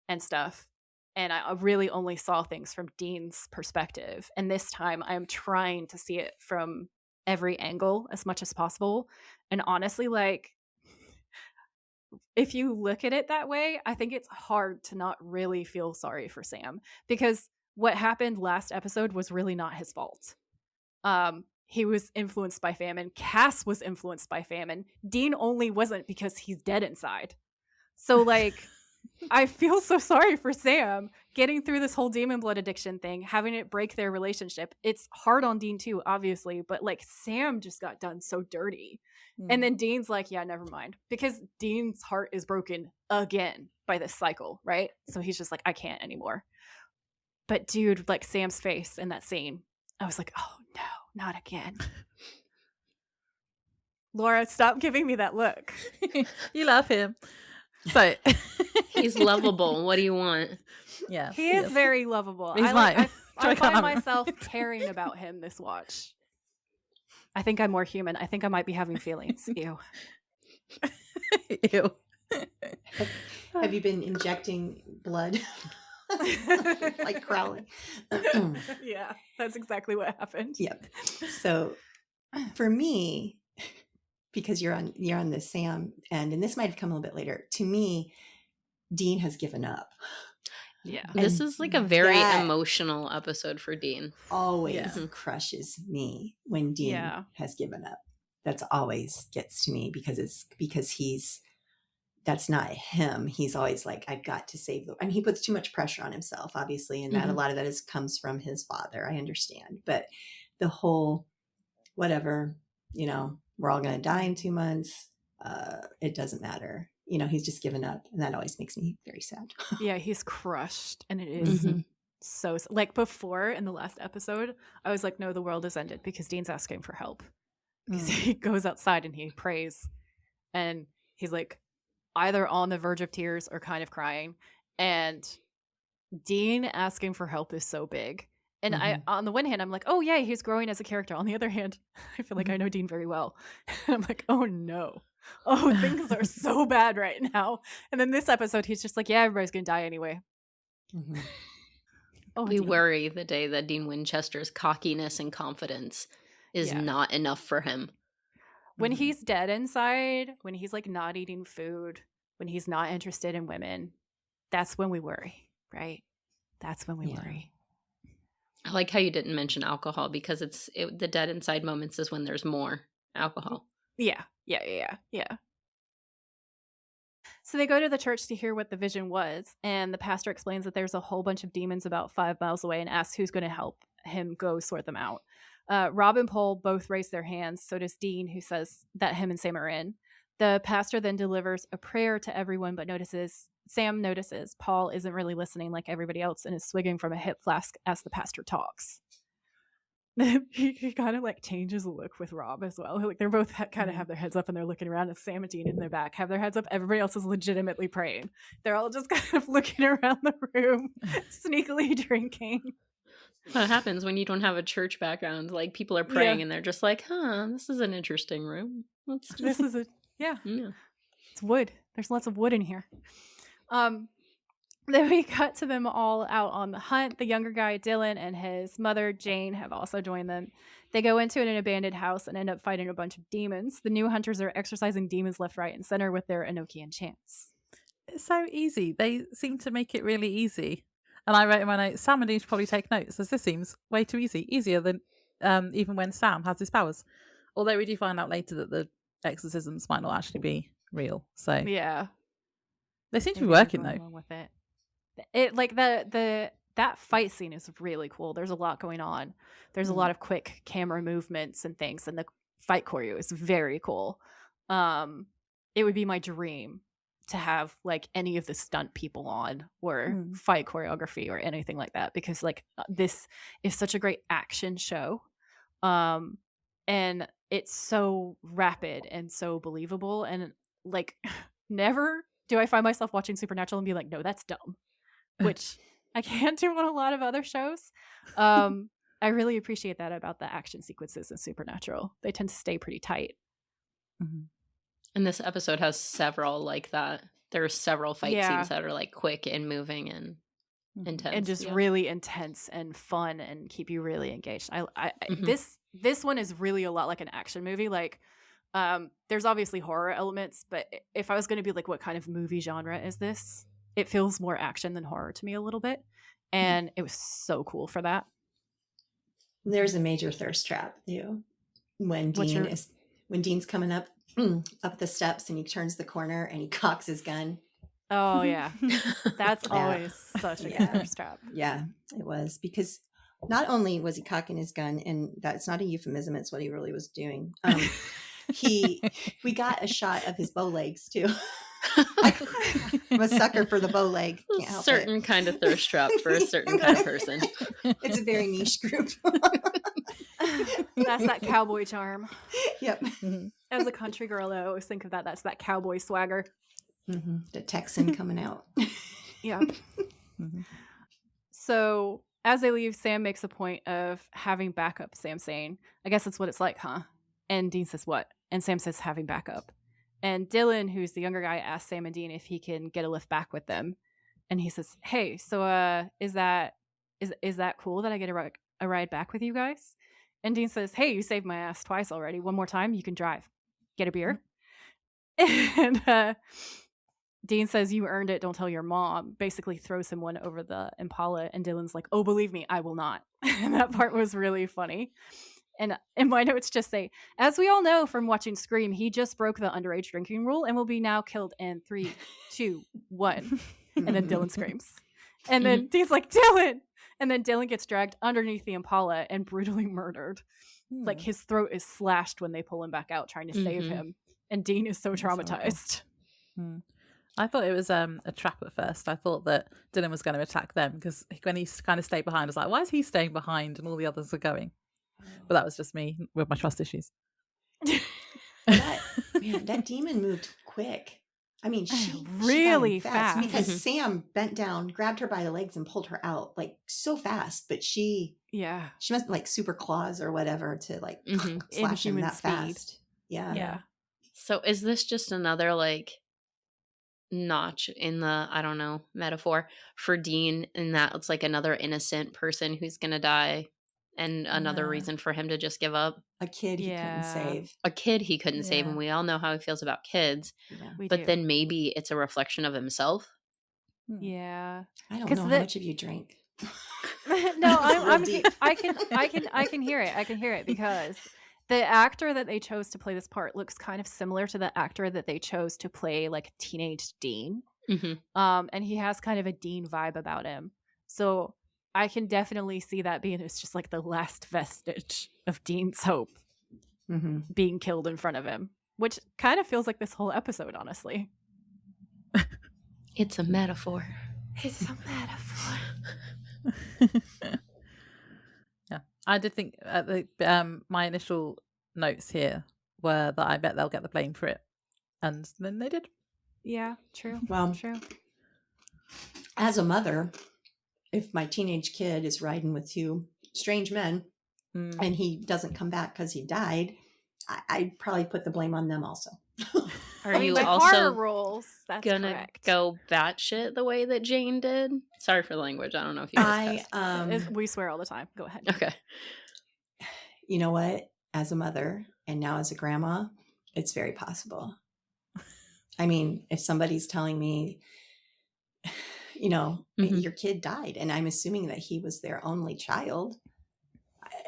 and stuff. And I really only saw things from Dean's perspective. And this time I'm trying to see it from every angle as much as possible. And honestly, like, if you look at it that way, I think it's hard to not really feel sorry for Sam because what happened last episode was really not his fault. He was influenced by famine. Cass was influenced by famine. Dean only wasn't because he's dead inside. So, like, I feel so sorry for Sam getting through this whole demon blood addiction thing, having it break their relationship. It's hard on Dean too, obviously, but like Sam just got done so dirty. And then Dean's like, yeah, never mind. Because Dean's heart is broken again by this cycle, right? So he's just like, I can't anymore. But dude, like Sam's face in that scene, I was like, oh no, not again. Laura, stop giving me that look. You love him. So He's lovable. What do you want? yeah, He is very lovable. He's I mine. I Can't find have him. myself caring about him this watch. I think I'm more human. I think I might be having feelings. Ew. Ew. Have you been injecting blood? Like Crowley? Yeah, that's exactly what happened. Yep. So for me, because you're on the Sam end, and this might have come a little bit later, to me, Dean has given up. Yeah. This And is like a very that emotional episode for Dean. always Yeah. crushes me when Dean Yeah. has given up. That's always gets to me because he's that's not him. He's always like, I've got to save the. I mean, he puts too much pressure on himself, obviously, and that a lot of that comes from his father. I understand, but the whole whatever, we're all going to die in 2 months. It doesn't matter. He's just given up, and that always makes me very sad. Yeah, he's crushed. And it is so like before in the last episode, I was like, no, the world has ended because Dean's asking for help. Because he goes outside and he prays. And he's like either on the verge of tears or kind of crying. And Dean asking for help is so big. And I, on the one hand, I'm like, oh yeah, he's growing as a character. On the other hand, I feel like I know Dean very well. And I'm like, oh no. Oh, things are so bad right now. And then this episode, he's just like, yeah, everybody's going to die anyway. Oh, We Dean. worry the day that Dean Winchester's cockiness and confidence is Yeah. not enough for him. When Mhm. he's dead inside, when he's like not eating food, when he's not interested in women, that's when we worry, right? That's when we Yeah. worry. I like how you didn't mention alcohol because the dead inside moments is when there's more alcohol. Yeah. So they go to the church to hear what the vision was, and the pastor explains that there's a whole bunch of demons about 5 miles away and asks who's going to help him go sort them out. Rob and Paul both raise their hands, so does Dean, who says that him and Sam are in. The pastor then delivers a prayer to everyone, but Sam notices Paul isn't really listening like everybody else and is swigging from a hip flask as the pastor talks. He kind of like changes the look with Rob as well. Like they're both kind of have their heads up and they're looking around, and Sam and Dean in their back have their heads up. Everybody else is legitimately praying. They're all just kind of looking around the room, sneakily drinking. What happens when you don't have a church background? Like people are praying and they're just like, this is an interesting room. This is it's wood. There's lots of wood in here. Then we cut to them all out on the hunt. The younger guy, Dylan, and his mother, Jane, have also joined them. They go into an abandoned house and end up fighting a bunch of demons. The new hunters are exorcising demons left, right, and center with their Enochian chants. It's so easy. They seem to make it really easy. And I wrote in my notes, Sam and Dean should probably take notes, as this seems way too easy. Easier than even when Sam has his powers. Although we do find out later that the exorcisms might not actually be real. So yeah, they seem to be working though. With it. It like that fight scene is really cool. There's a lot going on. There's a lot of quick camera movements and things, and the fight choreo is very cool. It would be my dream to have like any of the stunt people on or fight choreography or anything like that, because like this is such a great action show. And it's so rapid and so believable, and like never do I find myself watching Supernatural and be like, no, that's dumb, which I can't do on a lot of other shows. I really appreciate that about the action sequences in Supernatural. They tend to stay pretty tight. And this episode has several like that. There are several fight scenes that are like quick and moving and intense. And just really intense and fun and keep you really engaged. This one is really a lot like an action movie. Like there's obviously horror elements, but if I was going to be like, what kind of movie genre is this? It feels more action than horror to me a little bit. And it was so cool for that. There's a major thirst trap too. When Dean's coming up the steps and he turns the corner and he cocks his gun. Oh yeah. That's always such a good thirst trap. Yeah, it was, because not only was he cocking his gun, and that's not a euphemism, it's what he really was doing. We got a shot of his bow legs too. I'm a sucker for the bow leg. Can't help certain it. kind of thirst trap for a certain kind of person. It's a very niche group. That's that cowboy charm. Yep. As a country girl, I always think of that. That's that cowboy swagger. The Texan coming out. Yeah. So as they leave, Sam makes a point of having backup. Sam saying, I guess that's what it's like, huh? And Dean says, what? And Sam says, having backup. And Dylan, who's the younger guy, asks Sam and Dean if he can get a lift back with them. And he says, hey, so is that cool that I get a ride back with you guys? And Dean says, hey, you saved my ass twice already. One more time, you can drive. Get a beer? And Dean says, you earned it, don't tell your mom. Basically throws him one over the Impala. And Dylan's like, oh, believe me, I will not. And that part was really funny. And in my notes just say, as we all know from watching Scream, he just broke the underage drinking rule and will be now killed in 3, 2, 1. And then Dylan screams. And then Dean's like, Dylan! And then Dylan gets dragged underneath the Impala and brutally murdered. Like his throat is slashed when they pull him back out trying to save him. And Dean is so traumatized. I thought it was a trap at first. I thought that Dylan was going to attack them, because when he kind of stayed behind, I was like, why is he staying behind and all the others are going? But that was just me with my trust issues. That demon moved quick. I mean, she really got fast. because Sam bent down, grabbed her by the legs, and pulled her out like so fast. But she must like super claws or whatever to like slash him that fast. Yeah. So is this just another like notch in the, I don't know, metaphor for Dean, in that it's like another innocent person who's gonna die and another Yeah. reason for him to just give up. A kid he couldn't Yeah. save. A kid he couldn't save, Yeah. and we all know how he feels about kids. Yeah. We But do. then maybe it's a reflection of himself. Yeah. I don't 'Cause know the- how much of you drank. No, That was real deep. I can hear it. I can hear it because the actor that they chose to play this part looks kind of similar to the actor that they chose to play like teenage Dean. Mm-hmm. And he has kind of a Dean vibe about him. So I can definitely see that being it's just like the last vestige of Dean's hope Mm-hmm. being killed in front of him, which kind of feels like this whole episode, honestly. It's a metaphor. It's a metaphor. Yeah, I did think my initial notes here were that I bet they'll get the blame for it, and then they did. Yeah, true. Well, True. as a mother, if my teenage kid is riding with two strange men Mm. and he doesn't come back because he died, I'd probably put the blame on them also. Are I mean, you by also horror rules, that's gonna correct. go batshit the way that Jane did? Sorry for the language. I don't know if you guys cuss. We swear all the time. Go ahead. Okay. You know what? As a mother and now as a grandma, it's very possible. I mean, if somebody's telling me, you know, Mhm. your kid died, and I'm assuming that he was their only child,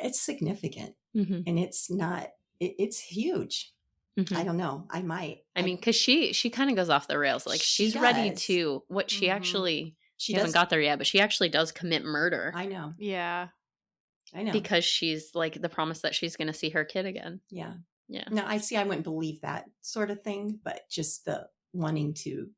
it's significant. Mm-hmm. And it's not, it's huge. Mm-hmm. I don't know. I might. I mean, because she kind of goes off the rails. Like She she's ready does. to what she Mhm. actually she we haven't does. got there yet, but she actually does commit murder I know. Yeah. I know. because she's like the promise that she's going to see her kid again. Yeah. Yeah. No, I see. I wouldn't believe that sort of thing, but just the wanting to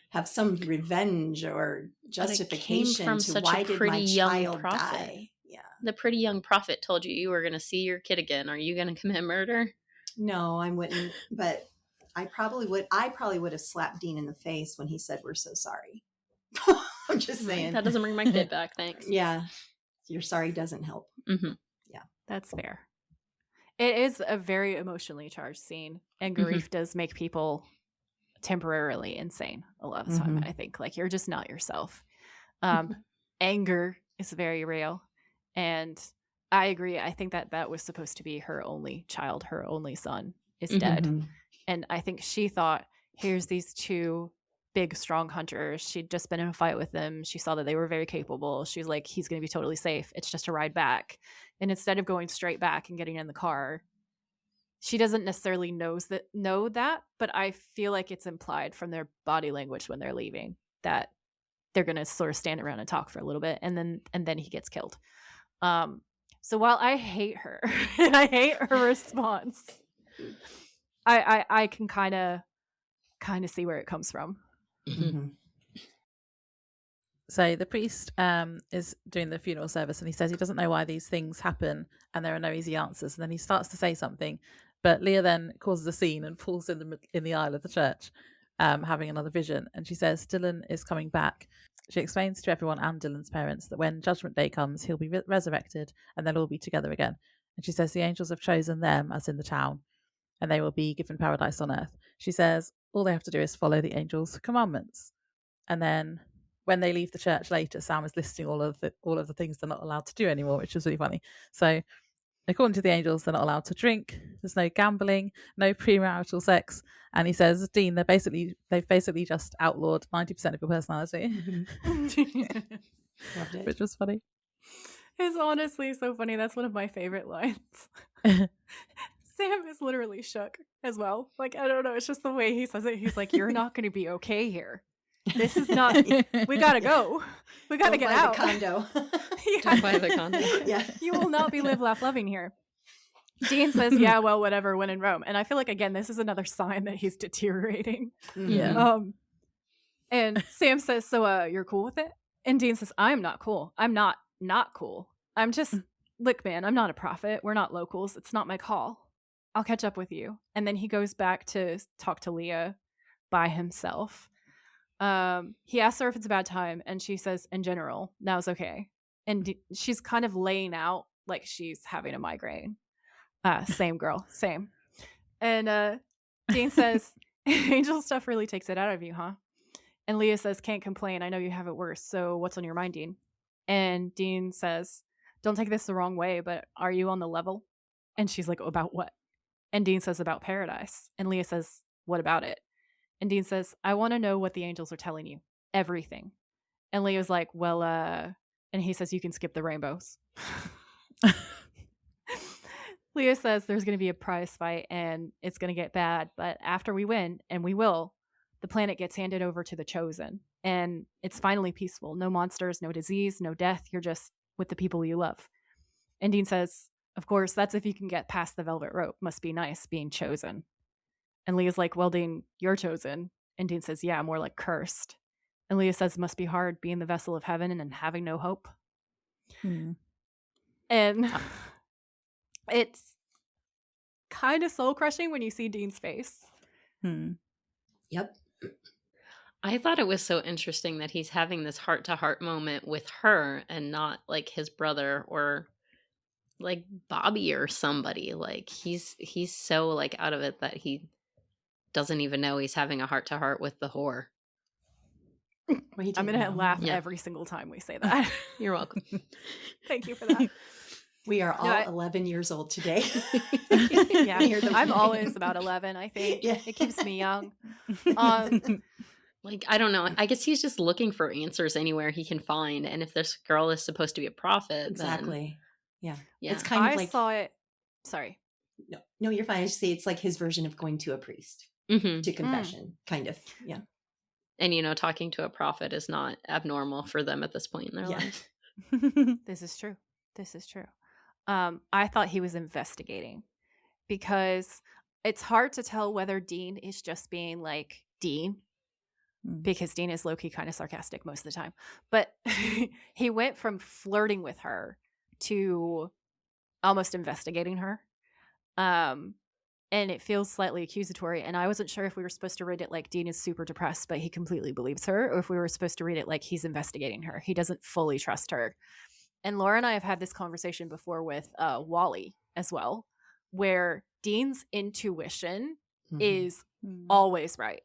have some revenge or justification from to such a why did pretty my young child prophet. die? Yeah. The pretty young prophet told you were going to see your kid again. Are you going to commit murder? No, I wouldn't. But I probably would. I probably would have slapped Dean in the face when he said, "We're so sorry." I'm just saying. That doesn't bring my kid back. Thanks. Yeah. Your sorry doesn't help. Mm-hmm. That's fair. It is a very emotionally charged scene, and Mhm. grief does make people temporarily insane a lot of the time. Mhm. I think like you're just not yourself. Anger is very real, and I agree. I think that was supposed to be her only child, her only son is dead, Mhm. and I think she thought, here's these two big strong hunters. She'd just been in a fight with them. She saw that they were very capable. She was like, he's going to be totally safe. It's just a ride back. And instead of going straight back and getting in the car, she doesn't necessarily know that, but I feel like it's implied from their body language when they're leaving that they're going to sort of stand around and talk for a little bit, and then he gets killed. So while I hate her and I hate her response, I can kind of see where it comes from. Mhm. So the priest is doing the funeral service, and he says he doesn't know why these things happen and there are no easy answers. And then he starts to say something, but Leah then causes a scene and falls in the aisle of the church, having another vision. And she says Dylan is coming back. She explains to everyone and Dylan's parents that when Judgment Day comes, he'll be resurrected and they'll all be together again. And she says the angels have chosen them, as in the town, and they will be given paradise on earth. She says all they have to do is follow the angels' commandments. And then when they leave the church later, Sam is listing all of the things they're not allowed to do anymore, which is really funny. So according to the angels, they're not allowed to drink, there's no gambling, no premarital sex. And he says, Dean, they've basically just outlawed 90% of your personality. Loved it. Which was funny. It's honestly so funny. That's one of my favorite lines. Sam is literally shook as well. Like, I don't know. It's just the way he says it. He's like, you're not going to be okay here. This is not, we got to go. We got to get out. The condo. Yeah. Don't buy the condo. Yeah. You will not be live, laugh, loving here. Dean says, yeah, well, whatever, when in Rome. And I feel like, again, this is another sign that he's deteriorating. Yeah. And Sam says, so you're cool with it? And Dean says, I'm not cool. I'm not cool. I'm just, look, man, I'm not a prophet. We're not locals. It's not my call. I'll catch up with you. And then he goes back to talk to Leah by himself. He asks her if it's a bad time, and she says, in general, now's okay. And she's kind of laying out like she's having a migraine. Same girl, same. And Dean says, angel stuff really takes it out of you, huh? And Leah says, can't complain. I know you have it worse. So what's on your mind, Dean? And Dean says, don't take this the wrong way, but are you on the level? And she's like, about what? And Dean says, about paradise. And Leah says, what about it? And Dean says, I want to know what the angels are telling you. Everything. And Leah's like, well, and he says, you can skip the rainbows. Leah says there's going to be a prize fight and it's going to get bad. But after we win, and we will, the planet gets handed over to the chosen. And it's finally peaceful. No monsters, no disease, no death. You're just with the people you love. And Dean says, of course, that's if you can get past the velvet rope. Must be nice being chosen. And Leah's like, well, Dean, you're chosen. And Dean says, yeah, more like cursed. And Leah says, must be hard being the vessel of heaven and having no hope. And it's kind of soul crushing when you see Dean's face. Yep. I thought it was so interesting that he's having this heart-to-heart moment with her and not like his brother or like Bobby or somebody. Like he's so like out of it that he doesn't even know he's having a heart-to-heart with the whore. Well, I'm going to laugh Yeah. every single time we say that. You're welcome. Thank you for that. We are all No, 11 years old today. Yeah, We hear the- I'm always about 11, I think. Yeah. It keeps me young. Like, I don't know. I guess he's just looking for answers anywhere he can find. And if this girl is supposed to be a prophet, Exactly. Yeah. then yeah. It's kind of I like saw it. Sorry. no, you're fine. I just say it's like his version of going to a priest Mhm. to confession, kind of. Yeah. And, you know, talking to a prophet is not abnormal for them at this point in their Yeah. lives. This is true. This is true. I thought he was investigating because it's hard to tell whether Dean is just being like Dean, because Dean is low-key kind of sarcastic most of the time. But he went from flirting with her to almost investigating her. And it feels slightly accusatory. And I wasn't sure if we were supposed to read it like Dean is super depressed, but he completely believes her, or if we were supposed to read it like he's investigating her. He doesn't fully trust her. And Laura and I have had this conversation before with Wally as well, where Dean's intuition is always right.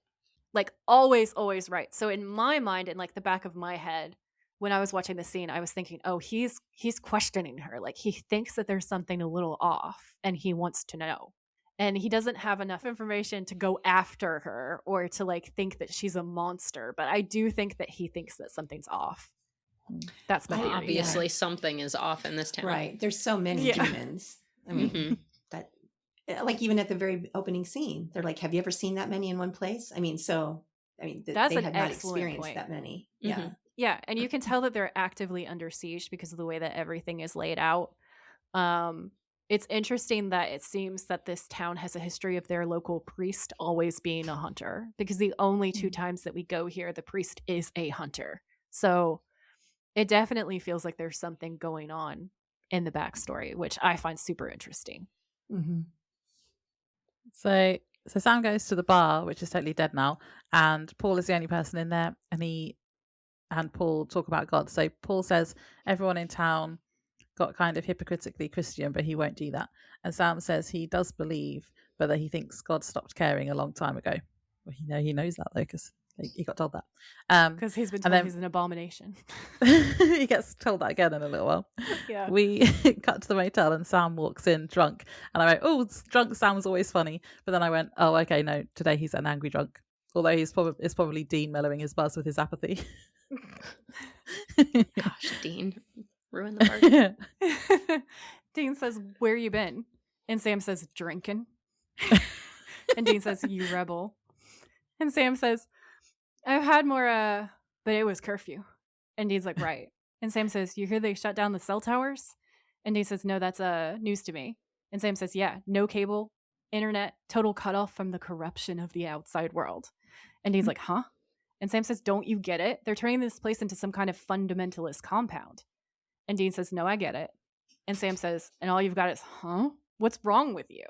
Like always, always right. So in my mind, in like the back of my head, when I was watching the scene, I was thinking, oh, he's questioning her. Like he thinks that there's something a little off and he wants to know. And he doesn't have enough information to go after her or to like think that she's a monster. But I do think that he thinks that something's off. That's my theory. Obviously, something is off in this town. Right. There's so many demons. I mean, that like even at the very opening scene, they're like, have you ever seen that many in one place? I mean, That's they an had not excellent experienced point. that many. Mhm. Yeah. Yeah, and you can tell that they're actively under siege because of the way that everything is laid out. It's interesting that it seems that this town has a history of their local priest always being a hunter, because the only two times that we go here, the priest is a hunter. So it definitely feels like there's something going on in the backstory, which I find super interesting. Mm-hmm. So Sam goes to the bar, which is totally dead now, and Paul is the only person in there, and he and Paul talk about God. So Paul says everyone in town got kind of hypocritically Christian, but he won't do that. And Sam says he does believe, but that he thinks God stopped caring a long time ago. Well, he knows that though, because he got told that. Because he's been and told then- he's an abomination. He gets told that again in a little while. Yeah. We cut to the motel and Sam walks in drunk, and I went, oh, drunk Sam's always funny. But then I went, oh, okay, no, today he's an angry drunk. Although it's probably Dean mellowing his buzz with his apathy. Gosh, Dean. Ruin the party. Dean says, where you been? And Sam says, drinking. And Dean says, you rebel. And Sam says, I've had more, but it was curfew. And Dean's like, right. And Sam says, you hear they shut down the cell towers? And Dean says, no, that's news to me. And Sam says, yeah, no cable, internet, total cutoff from the corruption of the outside world. And Dean's like, huh? And Sam says, don't you get it? They're turning this place into some kind of fundamentalist compound. And Dean says, no, I get it. And Sam says, and all you've got is, huh? What's wrong with you?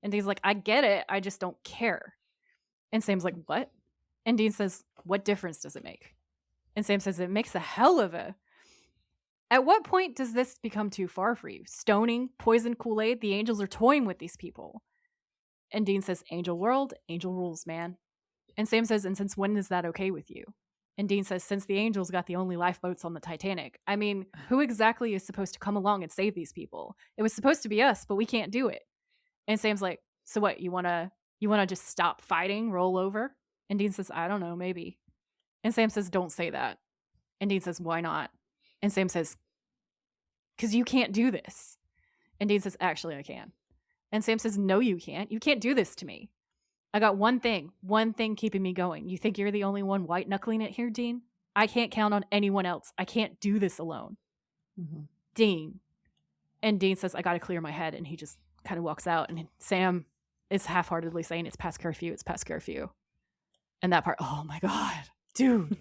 And Dean's like, I get it. I just don't care. And Sam's like, what? And Dean says, what difference does it make? And Sam says, it makes a hell of a... At what point does this become too far for you? Stoning, poison Kool-Aid, the angels are toying with these people. And Dean says, angel world, angel rules, man. And Sam says, and since when is that okay with you? And Dean says, since the angels got the only lifeboats on the Titanic, I mean, who exactly is supposed to come along and save these people? It was supposed to be us, but we can't do it. And Sam's like, so what, you wanna just stop fighting, roll over? And Dean says, I don't know, maybe. And Sam says, don't say that. And Dean says, why not? And Sam says, because you can't do this. And Dean says, actually, I can. And Sam says, no, you can't. You can't do this to me. I got one thing keeping me going. You think you're the only one white knuckling it here, Dean? I can't count on anyone else. I can't do this alone. Mm-hmm. Dean. And Dean says, I got to clear my head. And he just kind of walks out. And Sam is half-heartedly saying, it's past curfew. It's past curfew. And that part, oh my God, dude.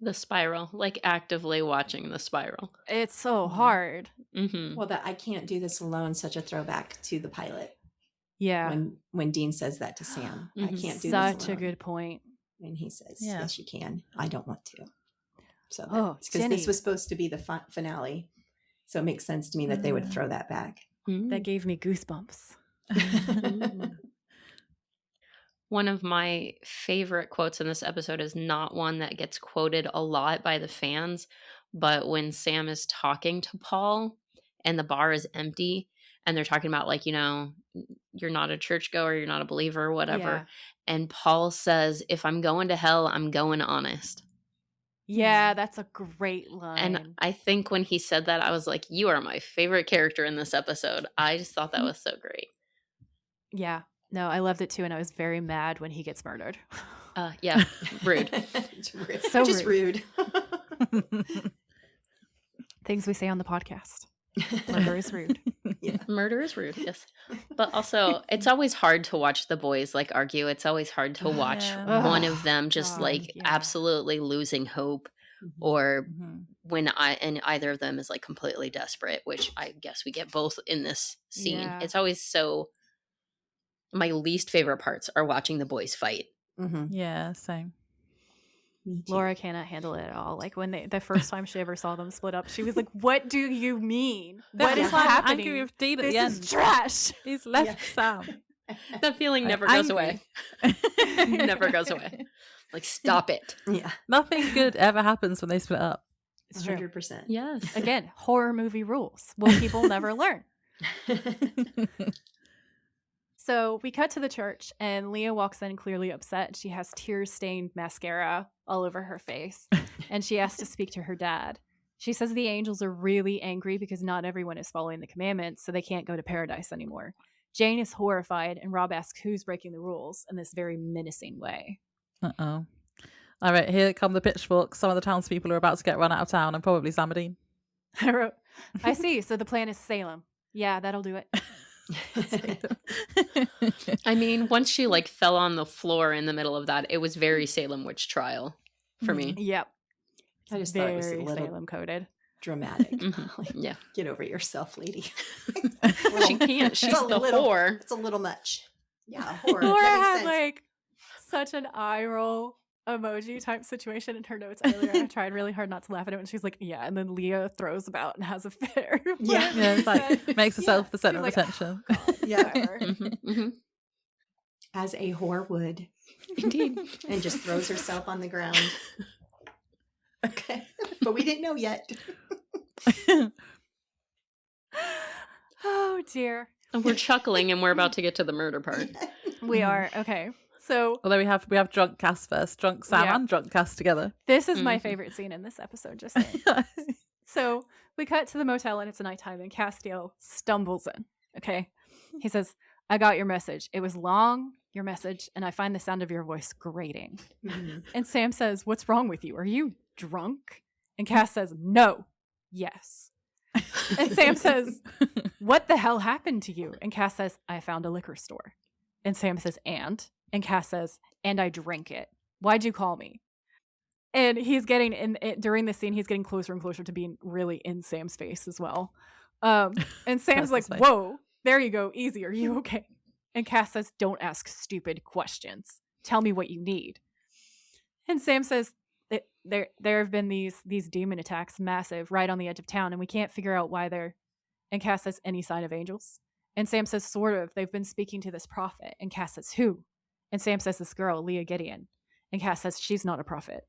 The spiral, like actively watching the spiral. It's so hard. Mm-hmm. Well, that I can't do this alone, such a throwback to the pilot. Yeah. When Dean says that to Sam, I Mhm. can't do this Such alone. a good point. And he says, Yeah. yes, you can. I don't want to. So because Jenny. this was supposed to be the finale. So it makes sense to me that they would throw that back. That gave me goosebumps. One of my favorite quotes in this episode is not one that gets quoted a lot by the fans, but when Sam is talking to Paul and the bar is empty and they're talking about, like, you know, you're not a churchgoer, you're not a believer, whatever. Yeah. And Paul says, if I'm going to hell, I'm going honest. Yeah, that's a great line. And I think when he said that, I was like, you are my favorite character in this episode. I just thought that was so great. Yeah. No, I loved it too. And I was very mad when he gets murdered. Yeah, rude. So Just rude. Things we say on the podcast. Murder is rude. Yeah. Murder is rude, yes. But also, it's always hard to watch the boys like argue. It's always hard to watch Yeah. one of them just God, like yeah. absolutely losing hope, or Mhm. when either of them is like completely desperate, which I guess we get both in this scene. Yeah. It's always so. My least favorite parts are watching the boys fight. Mm-hmm. Yeah, same. Me too. Laura cannot handle it at all. Like when the first time she ever saw them split up, she was like, what do you mean? What is That's why I'm happening? angry with Dean at This the is end. trash. He's left Sam. That feeling I'm never goes angry. away. Never goes away. Like, stop it. Yeah. Nothing good ever happens when they split up. It's true. 100%. Yes. Again, horror movie rules. Will people never learn? So we cut to the church, and Leah walks in clearly upset. She has tear-stained mascara all over her face, and she asks to speak to her dad. She says the angels are really angry because not everyone is following the commandments, so they can't go to paradise anymore. Jane is horrified, and Rob asks who's breaking the rules in this very menacing way. Uh-oh. All right, here come the pitchforks. Some of the townspeople are about to get run out of town, and probably Sam and Dean. I wrote, I see. So the plan is Salem. Yeah, that'll do it. I mean, once she like fell on the floor in the middle of that, it was very Salem witch trial for me. Yep. I just thought it was a Very little Salem coded. dramatic. Mhm. Like, Yeah. get over yourself, lady. She can't. She's It's a the little- whore. It's a little much. Yeah, horror. Laura That makes had sense. like such an eye roll emoji type situation in her notes earlier. I tried really hard not to laugh at it when she's like, yeah, and then Leah throws about and has a fit. Yeah. Yeah, it's like makes herself the She's center of like, attention. "Oh, God, Yeah. whatever." Mhm, mhm. As a whore would. Indeed. And just throws herself on the ground. Okay. But we didn't know yet. Oh dear. And we're chuckling, and we're about to get to the murder part. We are okay. So Although we have drunk Cass first, drunk Sam Yeah. and drunk Cass together. this is my Mhm. favorite scene in this episode, just saying. So we cut to the motel and it's nighttime and Castiel stumbles in. Okay. He says, I got your message. It was long, your message, and I find the sound of your voice grating. Mhm. And Sam says, what's wrong with you? Are you drunk? And Cass says, no. Yes. And Sam says, what the hell happened to you? And Cass says, I found a liquor store. And Sam says, and Cass says, and I drank it. Why'd you call me? And he's getting during this scene, he's getting closer and closer to being really in Sam's face as well. And Sam's like, That's whoa, there you go. Easy. Are you okay? And Cass says, don't ask stupid questions. Tell me what you need. And Sam says, there have been these demon attacks, massive, right on the edge of town, and we can't figure out why they're. And Cass says, any sign of angels? And Sam says, sort of. They've been speaking to this prophet. And Cass says, who? And Sam says, this girl, Leah Gideon. And Cass says, she's not a prophet.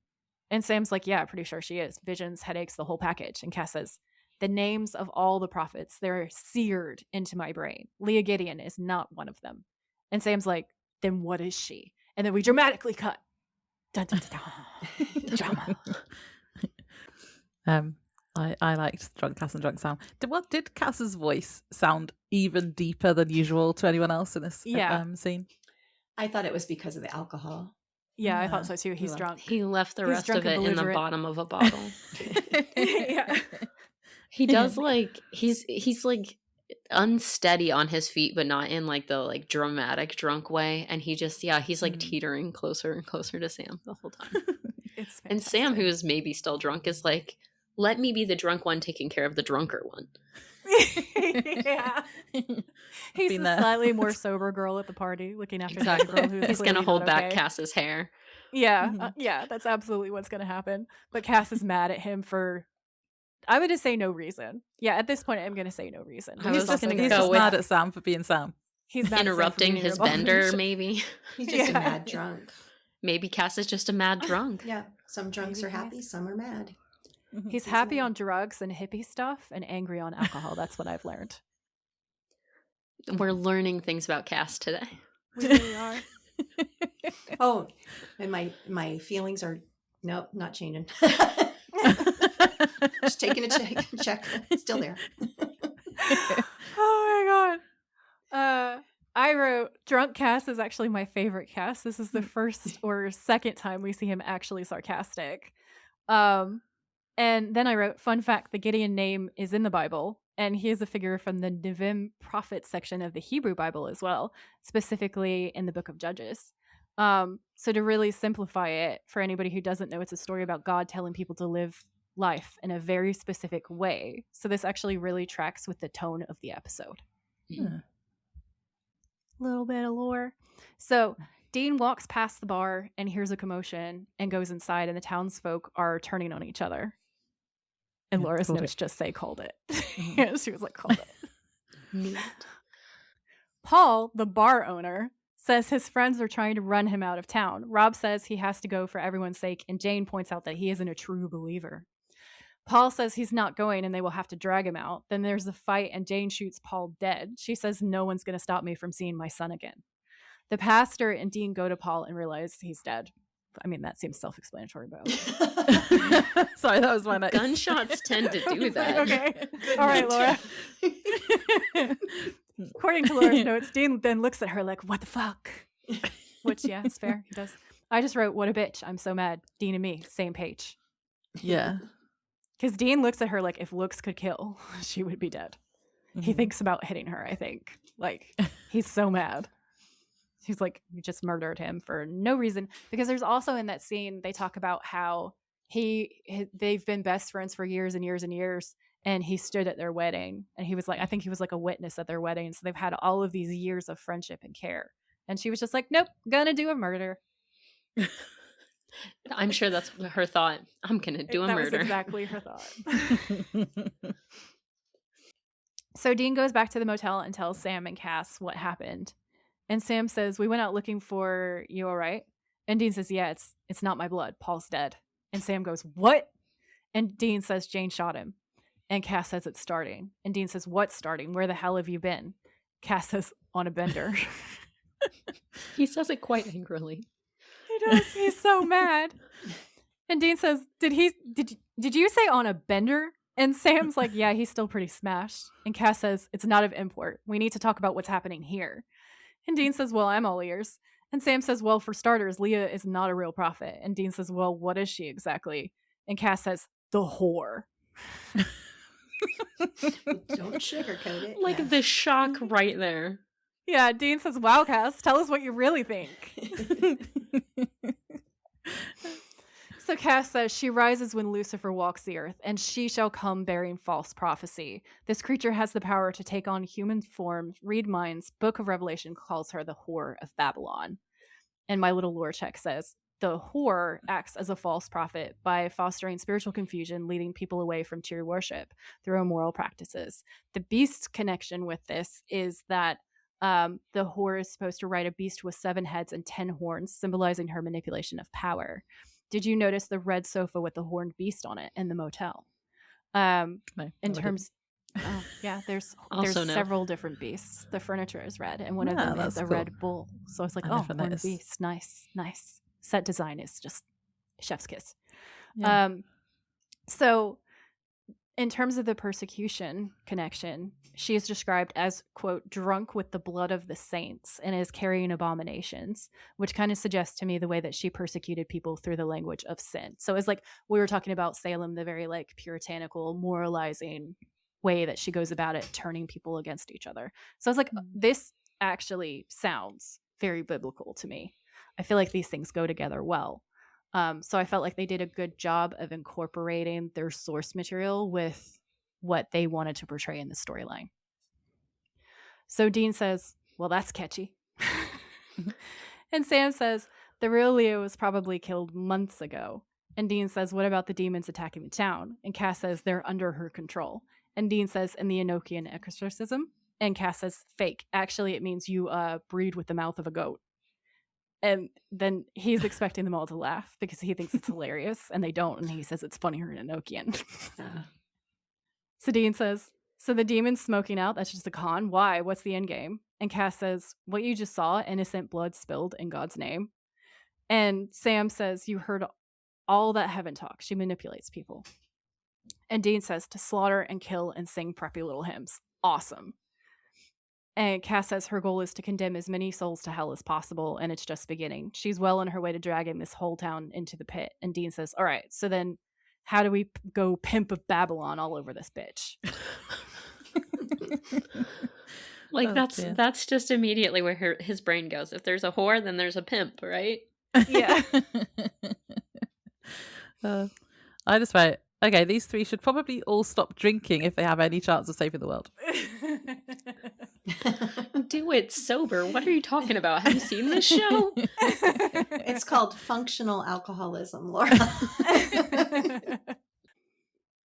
And Sam's like, yeah, pretty sure she is. Visions, headaches, the whole package. And Cass says, the names of all the prophets, they're seared into my brain. Leah Gideon is not one of them. And Sam's like, then what is she? And then we dramatically cut. Dun, dun, dun, dun. Drama. I liked Drunk Cass and Drunk Sam. Did Cass's voice sound even deeper than usual to anyone else in this scene? I thought it was because of the alcohol. Yeah, I thought so too. He's drunk. He left the rest of it in the bottom of a bottle. Yeah. He does like he's like unsteady on his feet, but not in like the like dramatic drunk way. And he just he's like teetering closer and closer to Sam the whole time. It's and Sam, who is maybe still drunk, is like, let me be the drunk one taking care of the drunker one. Yeah. He's the slightly more sober girl at the party looking after the girl who's he's gonna hold back Cass's hair. Yeah. Yeah, that's absolutely what's gonna happen. But Cass is mad at him for, I would just say no reason. Yeah, at this point I'm gonna say no reason. He's just mad at Sam for being Sam. He's interrupting his bender, maybe. He's just a mad drunk. Maybe Cass is just a mad drunk. Yeah, some drunks are happy, some are mad. He's happy on drugs and hippie stuff and angry on alcohol. That's what I've learned. We're learning things about Cass today. We really are. Oh, and my feelings are nope, not changing. Just taking a check. Still there. Oh my god. I wrote drunk Cass is actually my favorite Cass. This is the first or second time we see him actually sarcastic. And then I wrote, fun fact, the Gideon name is in the Bible, and he is a figure from the Nevi'im prophet section of the Hebrew Bible as well, specifically in the book of Judges. So to really simplify it, for anybody who doesn't know, it's a story about God telling people to live life in a very specific way. So this actually really tracks with the tone of the episode. Yeah. Little bit of lore. So Dean walks past the bar and hears a commotion and goes inside, and the townsfolk are turning on each other. And Laura's notes just say, called it. Yeah, she was like, called it. Paul, the bar owner, says his friends are trying to run him out of town. Rob says he has to go for everyone's sake, and Jane points out that he isn't a true believer. Paul says he's not going and they will have to drag him out. Then there's a fight and Jane shoots Paul dead. She says, no one's going to stop me from seeing my son again. The pastor and Dean go to Paul and realize he's dead. I mean, that seems self-explanatory, but sorry, that was my note. Gunshots tend to do that. Okay. All right, Laura. According to Laura's notes, Dean then looks at her like, what the fuck? Which, yeah, it's fair. He does. I just wrote, what a bitch. I'm so mad. Dean and me, same page. Yeah. Because Dean looks at her like, if looks could kill, she would be dead. Mm-hmm. He thinks about hitting her, I think. Like, he's so mad. He's like, you just murdered him for no reason. Because there's also in that scene, they talk about how they've been best friends for years and years and years. And he stood at their wedding. And he was like, I think he was like a witness at their wedding. So they've had all of these years of friendship and care. And she was just like, nope, gonna do a murder. I'm sure that's her thought. I'm gonna do a murder. That was exactly her thought. So Dean goes back to the motel and tells Sam and Cass what happened. And Sam says, we went out looking for you, all right? And Dean says, yeah, it's not my blood. Paul's dead. And Sam goes, what? And Dean says, Jane shot him. And Cass says, it's starting. And Dean says, what's starting? Where the hell have you been? Cass says, on a bender. He says it quite angrily. He does. He's so mad. And Dean says, did you say on a bender? And Sam's like, yeah, he's still pretty smashed. And Cass says, it's not of import. We need to talk about what's happening here. And Dean says, well, I'm all ears. And Sam says, well, for starters, Leah is not a real prophet. And Dean says, well, what is she exactly? And Cass says, the whore. Don't sugarcoat it. Like the shock right there. Yeah, Dean says, wow, Cass, tell us what you really think. So Cass says, she rises when Lucifer walks the earth, and she shall come bearing false prophecy. This creature has the power to take on human form, read minds. Book of Revelation calls her the whore of Babylon. And my little lore check says, the whore acts as a false prophet by fostering spiritual confusion, leading people away from true worship through immoral practices. The beast connection with this is that the whore is supposed to ride a beast with 7 heads and 10 horns, symbolizing her manipulation of power. did you notice the red sofa with the horned beast on it in the motel? No, In I terms, oh yeah, there's Also no. several different beasts. The furniture is red, and one of Yeah, them is that's a cool. red bull. So it's like, I oh, never horned noticed. beast, nice. Set design is just chef's kiss. Yeah. So in terms of the persecution connection, she is described as, quote, drunk with the blood of the saints and is carrying abominations, which kind of suggests to me the way that she persecuted people through the language of sin. So it's like we were talking about Salem, the very like puritanical, moralizing way that she goes about it, turning people against each other. So it's like, this actually sounds very biblical to me. I feel like these things go together well. So I felt like they did a good job of incorporating their source material with what they wanted to portray in the storyline. So Dean says, well, that's catchy. And Sam says, the real Leo was probably killed months ago. And Dean says, what about the demons attacking the town? And Cass says, they're under her control. And Dean says, in the Enochian exorcism. And Cass says, fake. Actually, it means you breed with the mouth of a goat. And then he's expecting them all to laugh because he thinks it's hilarious, and they don't. And he says it's funnier in Enochian. So Dean says, so the demon's smoking out, that's just a con. Why? What's the end game? And Cass says, what you just saw, innocent blood spilled in God's name. And Sam says, you heard all that heaven talk. She manipulates people. And Dean says, to slaughter and kill and sing preppy little hymns. Awesome. And Cass says her goal is to condemn as many souls to hell as possible, and it's just beginning. She's well on her way to dragging this whole town into the pit. And Dean says, all right, so then how do we go pimp of Babylon all over this bitch? Like, Oh, that's just immediately where his brain goes. If there's a whore, then there's a pimp, right? Yeah. I just wrote, okay, these three should probably all stop drinking if they have any chance of saving the world. Do it sober. What are you talking about? Have you seen this show? It's called functional alcoholism, Laura.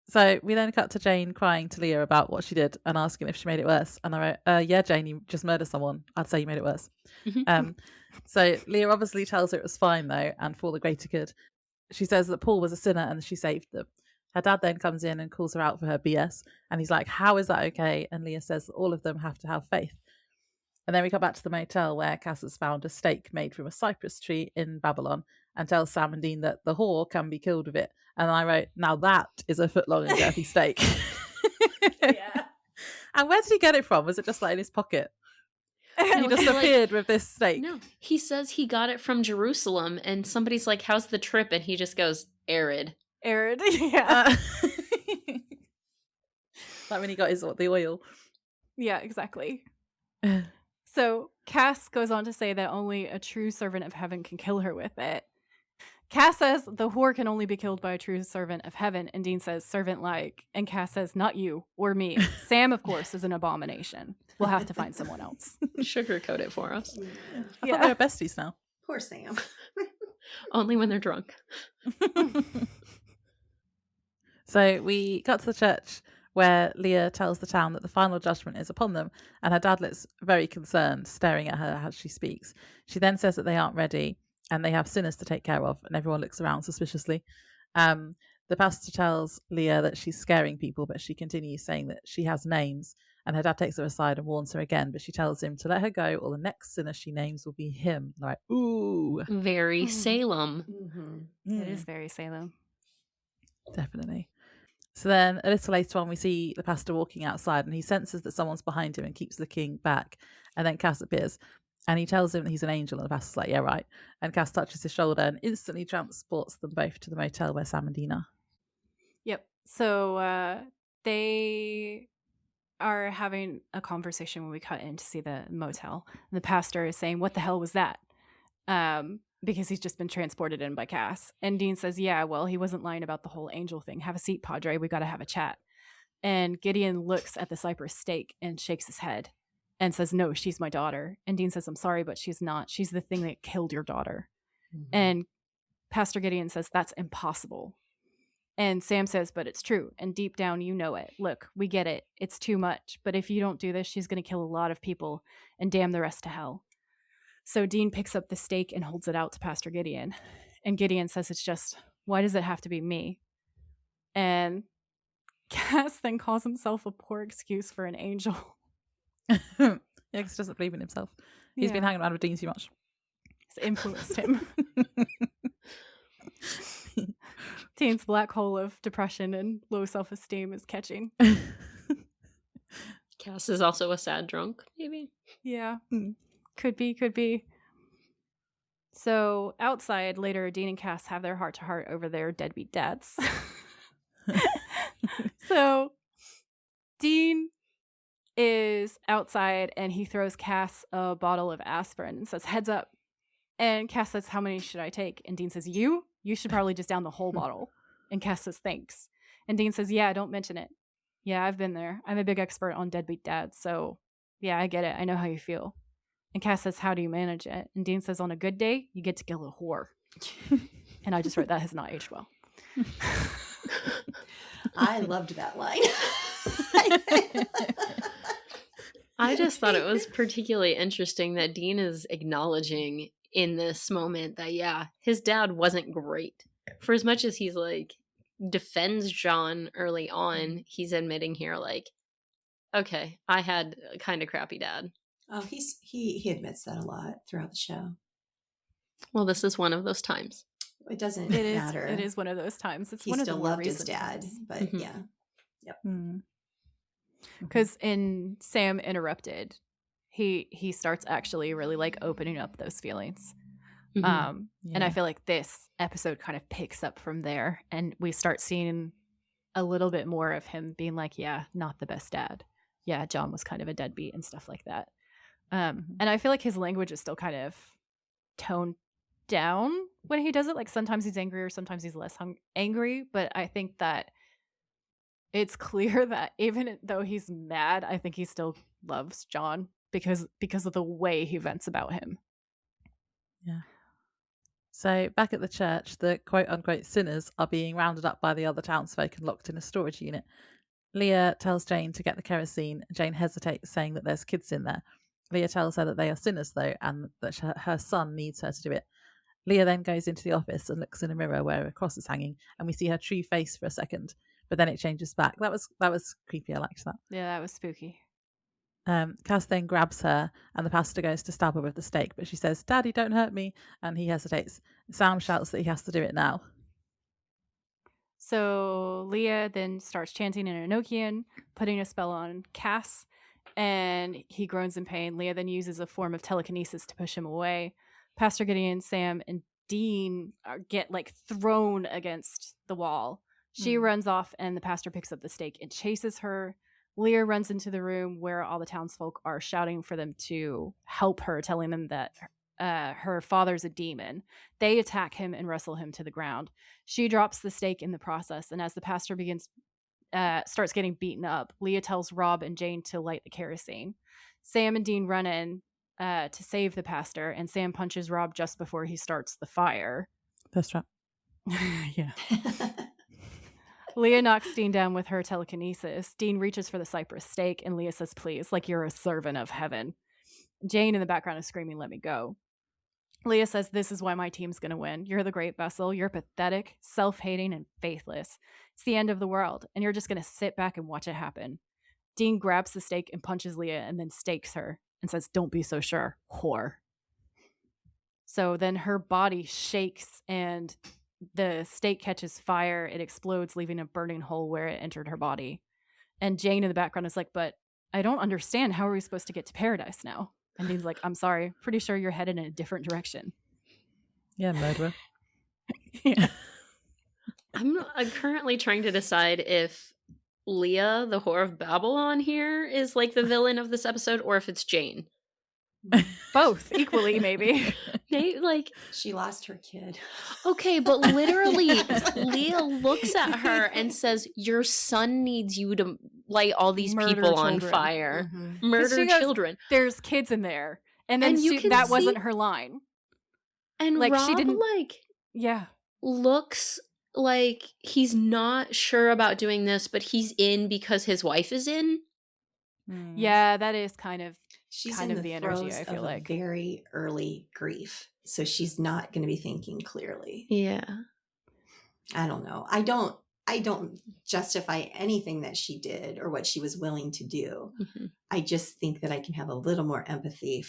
So we then cut to Jane crying to Leah about what she did and asking if she made it worse. And I wrote, yeah, Jane, you just murdered someone. I'd say you made it worse. So Leah obviously tells her it was fine, though, and for the greater good. She says that Paul was a sinner and she saved them. Her dad then comes in and calls her out for her BS. And he's like, how is that okay? And Leah says that all of them have to have faith. And then we come back to the motel where Cass has found a stake made from a cypress tree in Babylon and tells Sam and Dean that the whore can be killed with it. And I wrote, now that is a foot-long and girthy stake. Yeah. And where did he get it from? Was it just like in his pocket? He just like- appeared with this stake. No, he says he got it from Jerusalem, and somebody's like, how's the trip? And he just goes, arid. Arid. Yeah. Like when he got the oil. Yeah, exactly. So Cass goes on to say that only a true servant of heaven can kill her with it. Cass says the whore can only be killed by a true servant of heaven, and Dean says servant-like, and Cass says not you or me. Sam, of course, is an abomination. We'll have to find someone else. Sugarcoat it for us. I thought they were besties now. Poor Sam. Only when they're drunk. So we got to the church where Leah tells the town that the final judgment is upon them, and her dad looks very concerned, staring at her as she speaks. She then says that they aren't ready and they have sinners to take care of, and everyone looks around suspiciously. The pastor tells Leah that she's scaring people, but she continues saying that she has names, and her dad takes her aside and warns her again, but she tells him to let her go or the next sinner she names will be him. Like, ooh. Very Salem. Mm-hmm. It is very Salem. Definitely. So then a little later on, we see the pastor walking outside and he senses that someone's behind him and keeps looking back. And then Cass appears and he tells him that he's an angel. And the pastor's like, yeah, right. And Cass touches his shoulder and instantly transports them both to the motel where Sam and Dean are. Yep. So they are having a conversation when we cut in to see the motel. And the pastor is saying, what the hell was that? Because he's just been transported in by Cass. And Dean says, yeah, well, he wasn't lying about the whole angel thing. Have a seat, Padre. We got to have a chat. And Gideon looks at the cypress stake and shakes his head and says, no, she's my daughter. And Dean says, I'm sorry, but she's not. She's the thing that killed your daughter. Mm-hmm. And Pastor Gideon says, that's impossible. And Sam says, but it's true. And deep down, you know it. Look, we get it. It's too much. But if you don't do this, she's going to kill a lot of people and damn the rest to hell. So Dean picks up the stake and holds it out to Pastor Gideon. And Gideon says it's just, why does it have to be me? And Cass then calls himself a poor excuse for an angel. Yeah, because he doesn't believe in himself. He's been Yeah. hanging around with Dean too much. It's influenced him. Dean's black hole of depression and low self-esteem is catching. Cass is also a sad drunk, maybe. Yeah. Could be. So outside later, Dean and Cass have their heart-to-heart over their deadbeat dads. So Dean is outside and he throws Cass a bottle of aspirin and says, heads up. And Cass says, how many should I take? And Dean says, you should probably just down the whole bottle. And Cass says, thanks. And Dean says, yeah, don't mention it. Yeah, I've been there. I'm a big expert on deadbeat dads. So yeah, I get it. I know how you feel. And Cass says, how do you manage it? And Dean says, on a good day, you get to kill a whore. And I just wrote, that has not aged well. I loved that line. I just thought it was particularly interesting that Dean is acknowledging in this moment that, yeah, his dad wasn't great. For as much as he's like defends John early on, he's admitting here, like, okay, I had a kind of crappy dad. Oh, he admits that a lot throughout the show. Well, this is one of those times. It doesn't matter. It is one of those times. It's He one of still the more loved his recent dad, times. but yeah. Yep. Because in Sam Interrupted, he starts actually really like opening up those feelings. And I feel like this episode kind of picks up from there, and we start seeing a little bit more of him being like, yeah, not the best dad. Yeah, John was kind of a deadbeat and stuff like that. And I feel like his language is still kind of toned down when he does it. Like sometimes he's angry or sometimes he's less angry, but I think that it's clear that even though he's mad, I think he still loves John because of the way he vents about him. Yeah. So back at the church, the quote-unquote sinners are being rounded up by the other townsfolk and locked in a storage unit. Leah tells Jane to get the kerosene. Jane hesitates, saying that there's kids in there. Leah tells her that they are sinners, though, and that her son needs her to do it. Leah then goes into the office and looks in a mirror where a cross is hanging, and we see her true face for a second, but then it changes back. That was creepy. I liked that. Yeah, that was spooky. Cass then grabs her, and the pastor goes to stab her with the stake, but she says, "Daddy, don't hurt me," and he hesitates. Sam shouts that he has to do it now. So Leah then starts chanting in Enochian, putting a spell on Cass, and he groans in pain. Leah then uses a form of telekinesis to push him away. Pastor Gideon, Sam, and Dean get like thrown against the wall. She runs off, and the pastor picks up the stake and chases her. Leah runs into the room where all the townsfolk are shouting for them to help her, telling them that her father's a demon. They attack him and wrestle him to the ground. She drops the stake in the process, and as the pastor starts getting beaten up, Leah tells Rob and Jane to light the kerosene. Sam and Dean run in to save the pastor, and Sam punches Rob just before he starts the fire. First trap. Yeah. Leah knocks Dean down with her telekinesis. Dean reaches for the cypress stake, and Leah says, please, like you're a servant of heaven. Jane in the background is screaming, let me go. Leah says, this is why my team's going to win. You're the great vessel. You're pathetic, self-hating, and faithless. It's the end of the world, and you're just going to sit back and watch it happen. Dean grabs the stake and punches Leah and then stakes her and says, don't be so sure, whore. So then her body shakes and the stake catches fire. It explodes, leaving a burning hole where it entered her body. And Jane in the background is like, but I don't understand. How are we supposed to get to paradise now? And Dean's like, I'm sorry. Pretty sure you're headed in a different direction. Yeah, murderer. Yeah. I'm currently trying to decide if Leah, the whore of Babylon here, is like the villain of this episode, or if it's Jane. Both, equally, maybe. Like, she lost her kid. Okay, but literally, Leah looks at her and says, your son needs you to light all these Murder people on children. fire. Mm-hmm. Murder children. There's kids in there. And then And that wasn't her line. And like, Rob, she didn't, yeah, looks like he's not sure about doing this, but he's in because his wife is in. Yeah, that is kind of She's kind in of the the energy, throes I feel of like. a very early grief. So she's not going to be thinking clearly. Yeah. I don't know. I don't justify anything that she did or what she was willing to do. Mm-hmm. I just think that I can have a little more empathy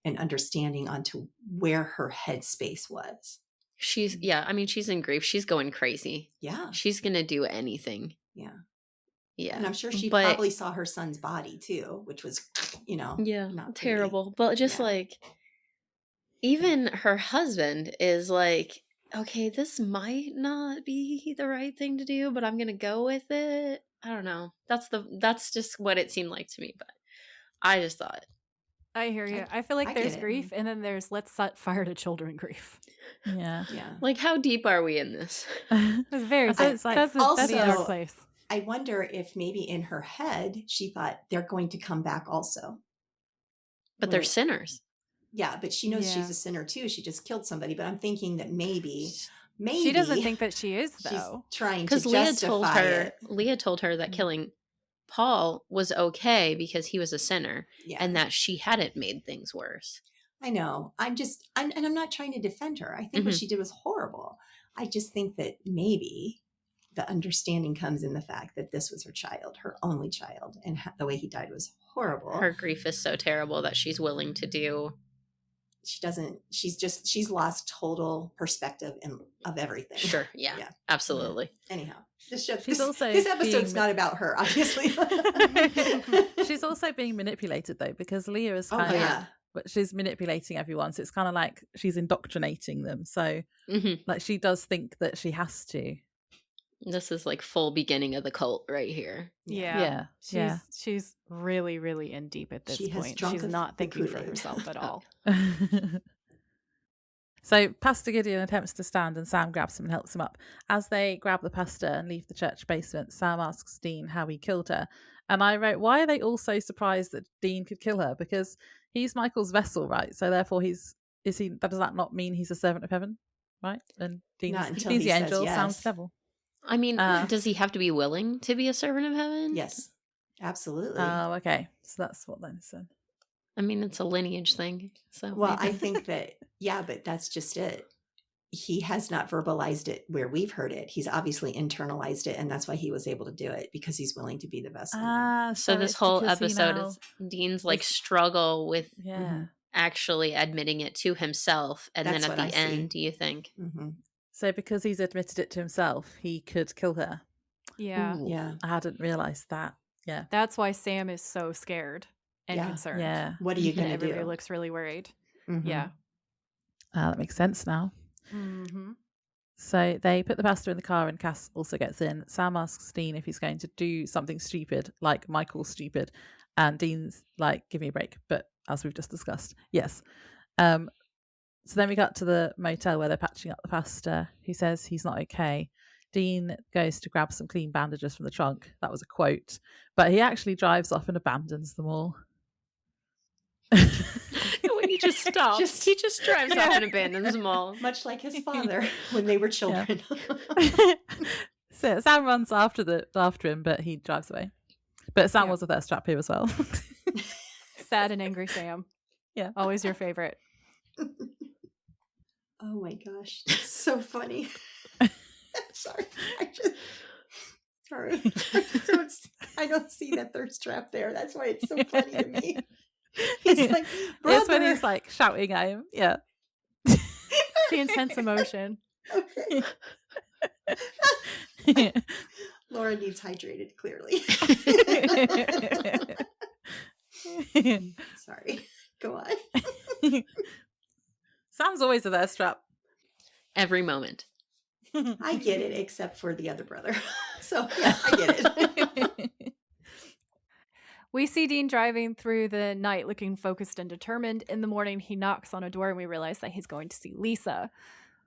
and understanding onto where her headspace was. She's in grief. She's going crazy. Yeah. She's going to do anything. Yeah. Yeah. And I'm sure she probably saw her son's body too, which was, not terrible. But just even her husband is like, okay, this might not be the right thing to do, but I'm going to go with it. I don't know. That's just what it seemed like to me. But I just thought. I hear you. I feel like I there's get it. grief, and then there's let's set fire to children grief. Yeah. Yeah. Like, how deep are we in this? It's very So deep. it's like- that's a dark Also- place. I wonder if maybe in her head she thought they're going to come back also. But they're Right. sinners. Yeah, but she knows Yeah. she's a sinner too. She just killed somebody. But I'm thinking that maybe She doesn't think that she is, she's though. trying to Because justify Leah told her that killing Paul was okay because he was a sinner, Yeah, and that she hadn't made things worse. I know. I'm not trying to defend her. I think what Mhm. she did was horrible. I just think that maybe the understanding comes in the fact that this was her child, her only child, and the way he died was horrible. Her grief is so terrible that she's willing to do. She's lost total perspective of everything. Sure, yeah, Yeah. absolutely. Anyhow, this also episode's being- not about her, obviously. She's also being manipulated though, because Leah is Oh kind of yeah. but she's manipulating everyone, so it's kind of like she's indoctrinating them. So hmm like she does think that she has to. This is like full beginning of the cult right here. Yeah. Yeah. She's really, really in deep at this She has point. drunk She's the not thinking for Kool-Aid. herself at all. So Pastor Gideon attempts to stand and Sam grabs him and helps him up. As they grab the pastor and leave the church basement, Sam asks Dean how he killed her. And I wrote, why are they all so surprised that Dean could kill her? Because he's Michael's vessel, right? So therefore does that not mean he's a servant of heaven? Right? And Not until Dean's he the says angel, yes. Sam's the devil. I mean, Uh, does he have to be willing to be a servant of heaven? Yes, absolutely. Oh, okay. So that's what then said. I mean, it's a lineage thing. So Well, maybe. I think that, yeah, but that's just it. He has not verbalized it where we've heard it. He's obviously internalized it, and that's why he was able to do it, because he's willing to be the vessel. So this it's whole because he episode now- is Dean's like is- struggle with Yeah. actually admitting it to himself, and That's then at what I the see. end, you think, Hmm. So because he's admitted it to himself, he could kill her. Yeah. Ooh. Yeah. I hadn't realised that. Yeah. That's why Sam is so scared and Yeah. concerned. Yeah. What are you Mhm. going And to do? everybody looks really worried. Mhm. Yeah. That makes sense now. Mm-hmm. So they put the pastor in the car and Cass also gets in. Sam asks Dean if he's going to do something stupid, like Michael's stupid. And Dean's like, give me a break. But as we've just discussed, yes. So then we got to the motel where they're patching up the pastor. He says he's not okay. Dean goes to grab some clean bandages from the trunk. That was a quote. But he actually drives off and abandons them all. when he just stops, he just drives off and abandons them all. Much like his father when they were children. So Sam runs after him, but he drives away. But Sam Yeah. was a thirst trap here as well. Sad and angry Sam. Yeah. Always your favorite. Oh my gosh, that's so funny. Sorry, sorry. I don't see that thirst trap there. That's why it's so funny to me. He's like, It's when "Brother." he's like shouting at him. Yeah. The intense emotion. Okay. Laura needs hydrated, clearly. Sorry. Go on. Sam's always a thirst trap. Every moment. I get it, except for the other brother. So yeah, I get it. We see Dean driving through the night looking focused and determined. In the morning, he knocks on a door and we realize that he's going to see Lisa.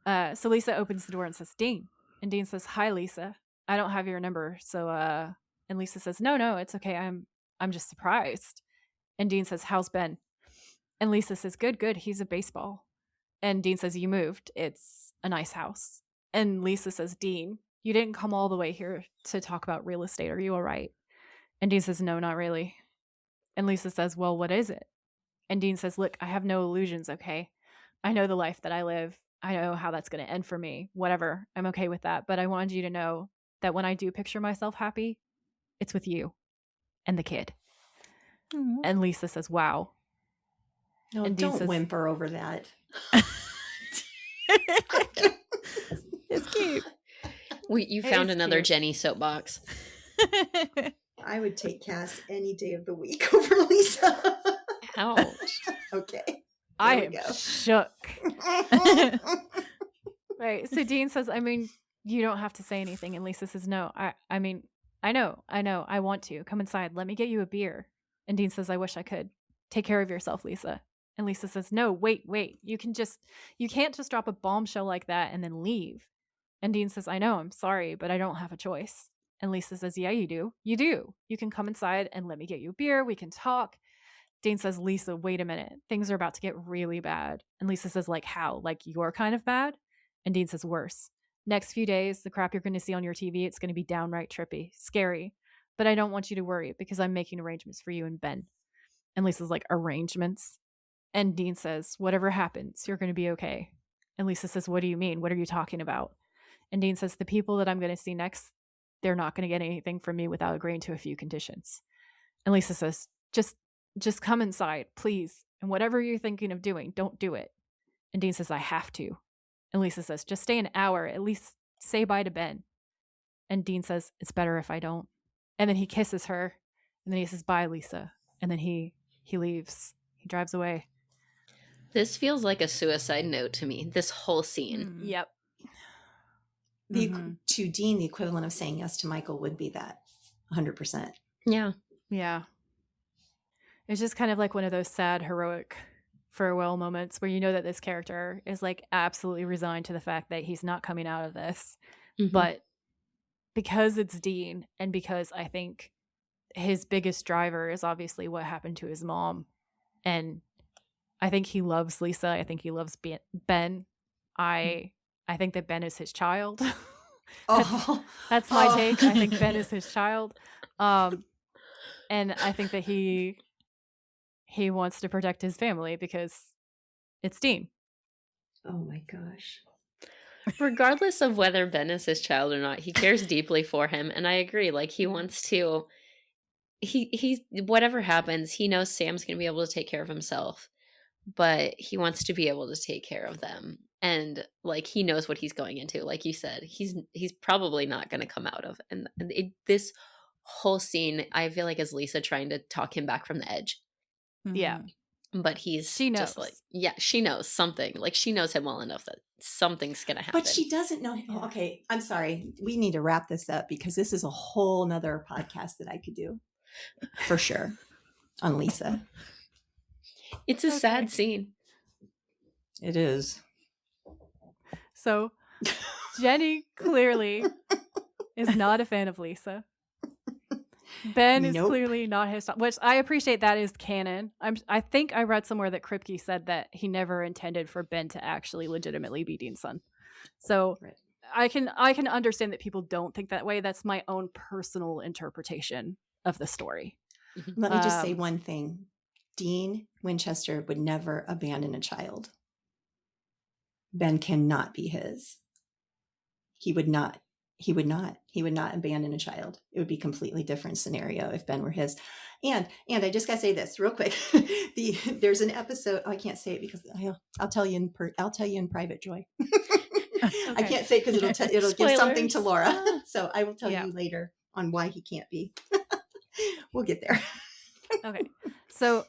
So Lisa opens the door and says, Dean. And Dean says, hi, Lisa. I don't have your number. So, and Lisa says, no, it's okay. I'm just surprised. And Dean says, how's Ben? And Lisa says, good. He's a baseball. And Dean says, you moved. It's a nice house. And Lisa says, Dean, you didn't come all the way here to talk about real estate. Are you all right? And Dean says, no, not really. And Lisa says, well, what is it? And Dean says, look, I have no illusions, okay? I know the life that I live. I know how that's going to end for me. Whatever. I'm okay with that. But I wanted you to know that when I do picture myself happy, it's with you and the kid. Aw. And Lisa says, wow. No, And Dean don't says- whimper over that. It's cute. You It found is another cute. Jenny soapbox. I would take Cass any day of the week over Lisa. Ouch. Okay. I we am go. shook. Right. So Dean says, I mean, you don't have to say anything. And Lisa says, no, I mean, I know. I want to. Come inside. Let me get you a beer. And Dean says, I wish I could. Take care of yourself, Lisa. And Lisa says, no, wait. You can't just drop a bombshell like that and then leave. And Dean says, I know, I'm sorry, but I don't have a choice. And Lisa says, yeah, you do. You do. You can come inside and let me get you a beer. We can talk. Dean says, Lisa, wait a minute. Things are about to get really bad. And Lisa says, like how? Like you're kind of bad? And Dean says, worse. Next few days, the crap you're going to see on your TV, it's going to be downright trippy, scary. But I don't want you to worry because I'm making arrangements for you and Ben. And Lisa's like, arrangements? And Dean says, whatever happens, you're going to be okay. And Lisa says, what do you mean? What are you talking about? And Dean says, the people that I'm going to see next, they're not going to get anything from me without agreeing to a few conditions. And Lisa says, just come inside, please. And whatever you're thinking of doing, don't do it. And Dean says, I have to. And Lisa says, just stay an hour, at least say bye to Ben. And Dean says, it's better if I don't. And then he kisses her. And then he says, bye, Lisa. And then he leaves. He drives away. This feels like a suicide note to me, this whole scene. Yep. To Dean, the equivalent of saying yes to Michael would be that 100%. Yeah. Yeah. It's just kind of like one of those sad, heroic farewell moments where you know that this character is like absolutely resigned to the fact that he's not coming out of this. Mhm. But because it's Dean, and because I think his biggest driver is obviously what happened to his mom, and I think he loves Lisa. I think he loves Ben. I think that Ben is his child. That's my take. I think Ben is his child. And I think that he wants to protect his family because it's Dean. Oh my gosh. Regardless of whether Ben is his child or not, he cares deeply for him. And I agree. Like, he wants to, he whatever happens, he knows Sam's going to be able to take care of himself, but he wants to be able to take care of them. And like, he knows what he's going into. Like you said, he's probably not going to come out of. And this whole scene, I feel like, is Lisa trying to talk him back from the edge. Yeah. But she knows. Just like, yeah, she knows something. Like, she knows him well enough that something's going to happen. But she doesn't know. Oh, okay. I'm sorry. We need to wrap this up because this is a whole nother podcast that I could do for sure on Lisa. It's a sad scene. It is. So Jenny clearly is not a fan of Lisa. Ben is clearly not his, which I appreciate. That is canon. I think I read somewhere that Kripke said that he never intended for Ben to actually legitimately be Dean's son. So Right. I can understand that people don't think that way. That's my own personal interpretation of the story. Let me just say one thing. Dean Winchester would never abandon a child. Ben cannot be his. He would not abandon a child. It would be a completely different scenario if Ben were his. And I just gotta say this real quick. There's an episode. Oh, I can't say it because I'll tell you in private, Joy. I can't say it because it'll give something to Laura. So I will tell you later on why he can't be. We'll get there. Okay. So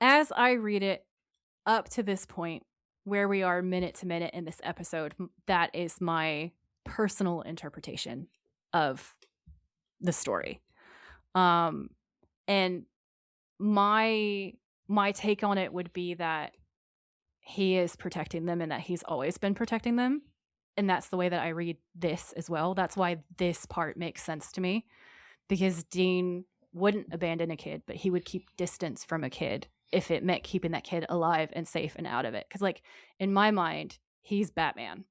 as I read it up to this point, where we are minute to minute in this episode, that is my personal interpretation of the story. And my take on it would be that he is protecting them and that he's always been protecting them. And that's the way that I read this as well. That's why this part makes sense to me, because Dean wouldn't abandon a kid, but he would keep distance from a kid if it meant keeping that kid alive and safe and out of it. Because like in my mind, he's Batman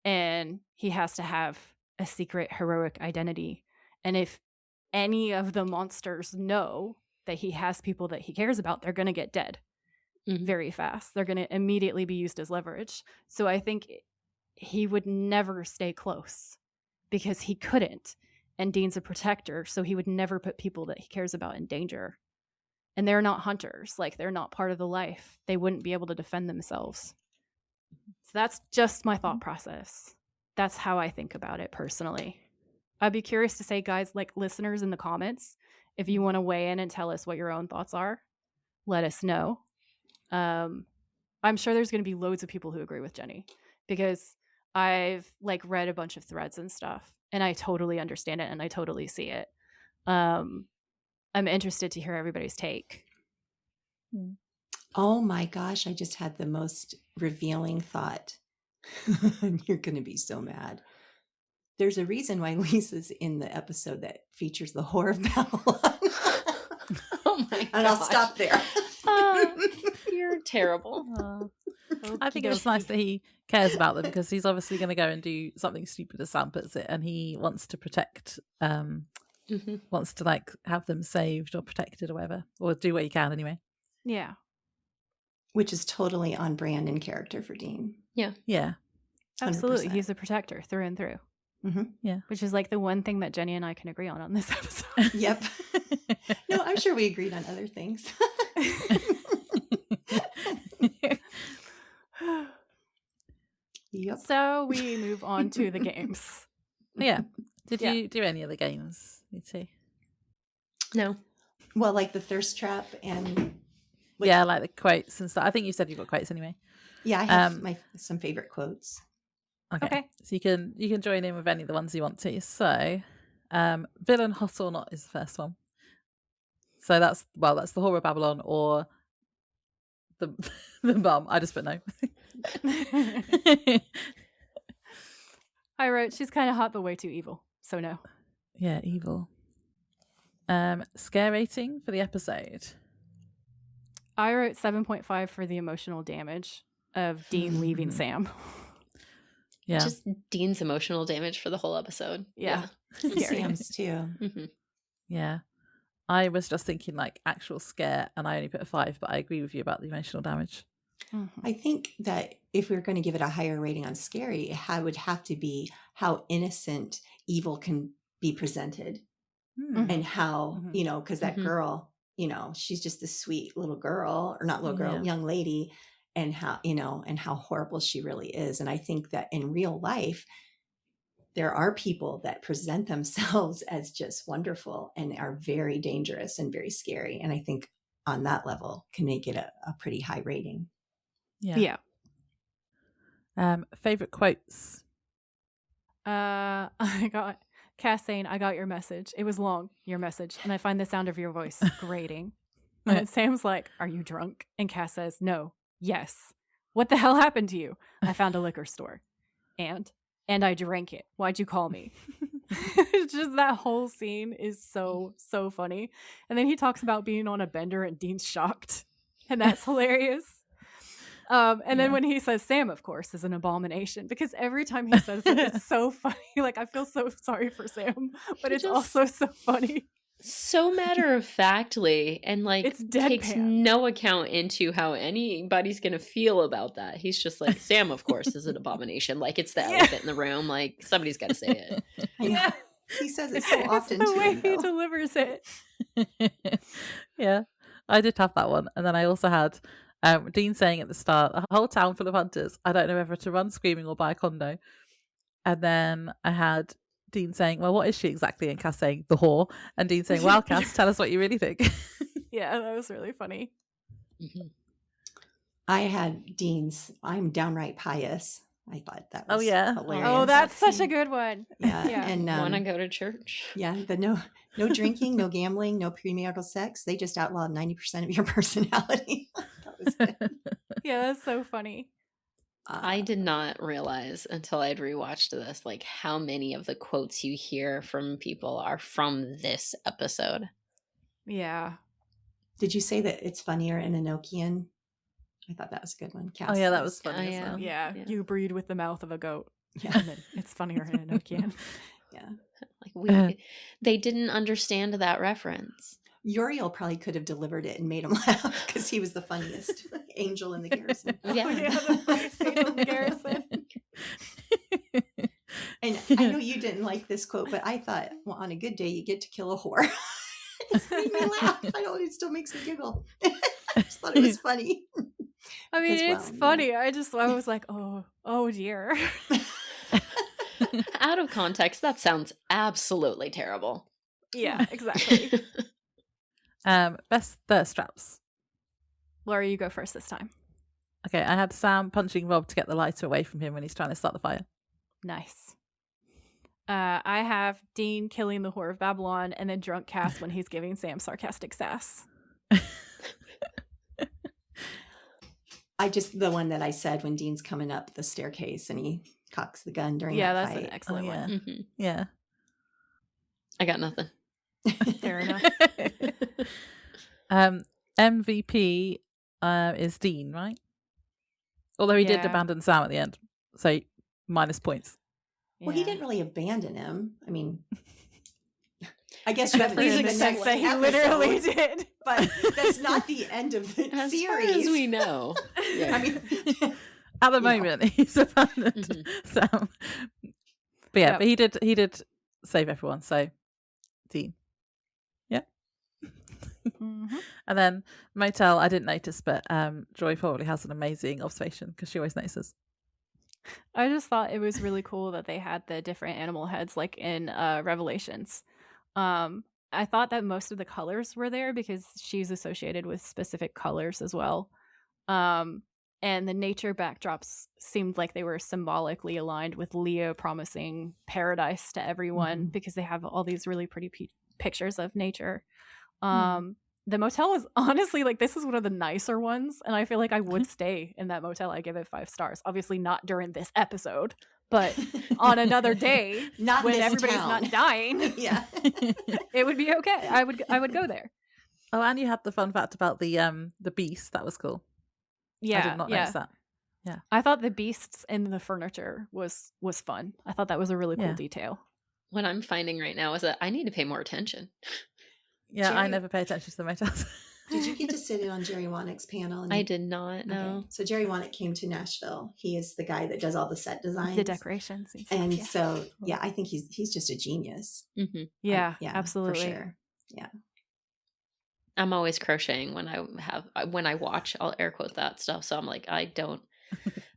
and he has to have a secret heroic identity. And if any of the monsters know that he has people that he cares about, they're going to get dead. very fast. They're going to immediately be used as leverage. So I think he would never stay close because he couldn't. And Dean's a protector, so he would never put people that he cares about in danger. And they're not hunters. Like, they're not part of the life. They wouldn't be able to defend themselves. So that's just my thought process. That's how I think about it personally. I'd be curious to say, guys, like listeners in the comments, if you want to weigh in and tell us what your own thoughts are, let us know. I'm sure there's going to be loads of people who agree with Jenny because I've like read a bunch of threads and stuff, and I totally understand it and I totally see it. I'm interested to hear everybody's take. Oh my gosh, I just had the most revealing thought. You're going to be so mad. There's a reason why Lisa's in the episode that features the whore of Babylon. Oh my god. And I'll stop there. You're terrible. I think it was nice that he cares about them because he's obviously going to go and do something stupid, as Sam puts it, and he wants to protect, wants to like have them saved or protected or whatever, or do what he can anyway. Yeah. Which is totally on brand in character for Dean. Yeah. Yeah. Absolutely. 100%. He's a protector through and through. Mm-hmm. Yeah. Which is like the one thing that Jenny and I can agree on this episode. Yep. No, I'm sure we agreed on other things. Yep. So we move on to the games. Yeah. Did Yeah. you do any of the games? Me too. No. Well, like the thirst trap and Yeah, like the quotes and stuff. I think you said you've got quotes anyway. yeah, I have some favorite quotes. Okay. So you can join in with any of the ones you want to. So, villain hot or not is the first one. So that's the Whore of Babylon or the bum. I just put no. I wrote, she's kind of hot but way too evil. So no. Yeah, evil. Scare rating for the episode. I wrote 7.5 for the emotional damage of Dean leaving Sam. Yeah. Just Dean's emotional damage for the whole episode. Yeah. And Scary. Sam's too. Mm-hmm. Yeah. I was just thinking like actual scare and I only put a 5, but I agree with you about the emotional damage. I think that if we were going to give it a higher rating on scary, it would have to be how innocent evil can be presented and how, you know, because that girl, you know, she's just a sweet little girl, or not little girl, young lady, and how, you know, and how horrible she really is. And I think that in real life, there are people that present themselves as just wonderful and are very dangerous and very scary. And I think on that level can make it a pretty high rating. Yeah. Favorite quotes. I got Cass saying, I got your message. It was long, your message. And I find the sound of your voice grating. And then Sam's like, are you drunk? And Cass says, no. Yes. What the hell happened to you? I found a liquor store. And I drank it. Why'd you call me? It's just that whole scene is so funny. And then he talks about being on a bender and Dean's shocked. And that's hilarious. And then when he says Sam, of course, is an abomination, because every time he says it, it's so funny. Like, I feel so sorry for Sam, but it's also so funny. So matter of factly, and like It's takes deadpan. no account into how anybody's gonna feel about that. He's just like, Sam, of course, is an abomination. Like, it's the elephant in the room. Like, somebody's got to say it. Yeah. He says it so often It's the way too. he though. delivers it. Yeah, I did have that one. And then I also had Dean saying at the start, a whole town full of hunters. I don't know whether to run screaming or buy a condo. And then I had Dean saying, well, what is she exactly? And Cass saying, the whore. And Dean saying, well, Cass, tell us what you really think. Yeah, that was really funny. I had Dean's, I'm downright pious. I thought that was yeah. hilarious. Oh, that's such a good one. Yeah. Yeah. And Want to go to church? yeah, the no drinking, no gambling, no premarital sex. They just outlawed 90% of your personality. That was good. Yeah, that's so funny. I did not realize until I'd rewatched this, like how many of the quotes you hear from people are from this episode. Yeah. Did you say that it's funnier in Enochian? I thought that was a good one. Oh, yeah, that Cass was funny as yeah. well. Yeah. Yeah. You breed with the mouth of a goat. Yeah. And then it's funnier in Enochian. Yeah. Like they didn't understand that reference. Uriel probably could have delivered it and made him laugh because he was the funniest. angel in the garrison. Yeah. The funniest angel in the garrison. And I know you didn't like this quote, but I thought, well, on a good day, you get to kill a whore. It just made me laugh. I don't. It still makes me giggle. I just thought it was funny. I mean, Because, it's well, funny. I was like, oh dear. Out of context, that sounds absolutely terrible. Yeah, exactly. Best thirst traps. Laura, you go first this time. Okay, I had Sam punching Rob to get the lighter away from him when he's trying to start the fire. Nice. I have Dean killing the Whore of Babylon and then drunk Cass when he's giving Sam sarcastic sass. The one that I said when Dean's coming up the staircase and he cocks the gun during that That's fight. an excellent yeah. one. Mhm. Yeah. I got nothing. Fair enough. MVP is Dean, right? Although he did Yeah. abandon Sam at the end, so minus points. Well, he Yeah. didn't really abandon him. I mean, I guess you Except have for to in see the the sense next that he episode, literally did. but that's not the end of the As series. far as we know. Yeah. I mean, At the You know. moment, he's abandoned Mhm. Sam. But yeah, Yep. but he did save everyone. So Dean, yeah. Mhm. And then motel, I didn't notice, but Joy probably has an amazing observation because she always notices. I just thought it was really cool that they had the different animal heads like in Revelations. I thought that most of the colors were there because she's associated with specific colors as well. And the nature backdrops seemed like they were symbolically aligned with Leo promising paradise to everyone Mhm. because they have all these really pretty pictures of nature. Hmm. The motel was honestly like this is one of the nicer ones, and I feel like I would stay in that motel. I give it 5 stars. Obviously not during this episode, but on another day not when this everybody's town. not dying, Yeah. it would be okay. I would go there. Oh, and you had the fun fact about the beast. That was cool. Yeah, I did not notice that. I thought the beasts in the furniture was fun. I thought that was a really cool Yeah. detail. What I'm finding right now is that I need to pay more attention. Yeah, I Jerry- never pay attention to the motels. Did you get to sit in on Jerry Wanick's panel? I did not know. Okay. So Jerry Wanick came to Nashville. He is the guy that does all the set designs, The decorations and stuff. and yeah. so yeah, I think he's just a genius. Hmm. Yeah, Yeah, absolutely. for sure. I'm always crocheting when I watch. I'll air quote that stuff. So I'm like, I don't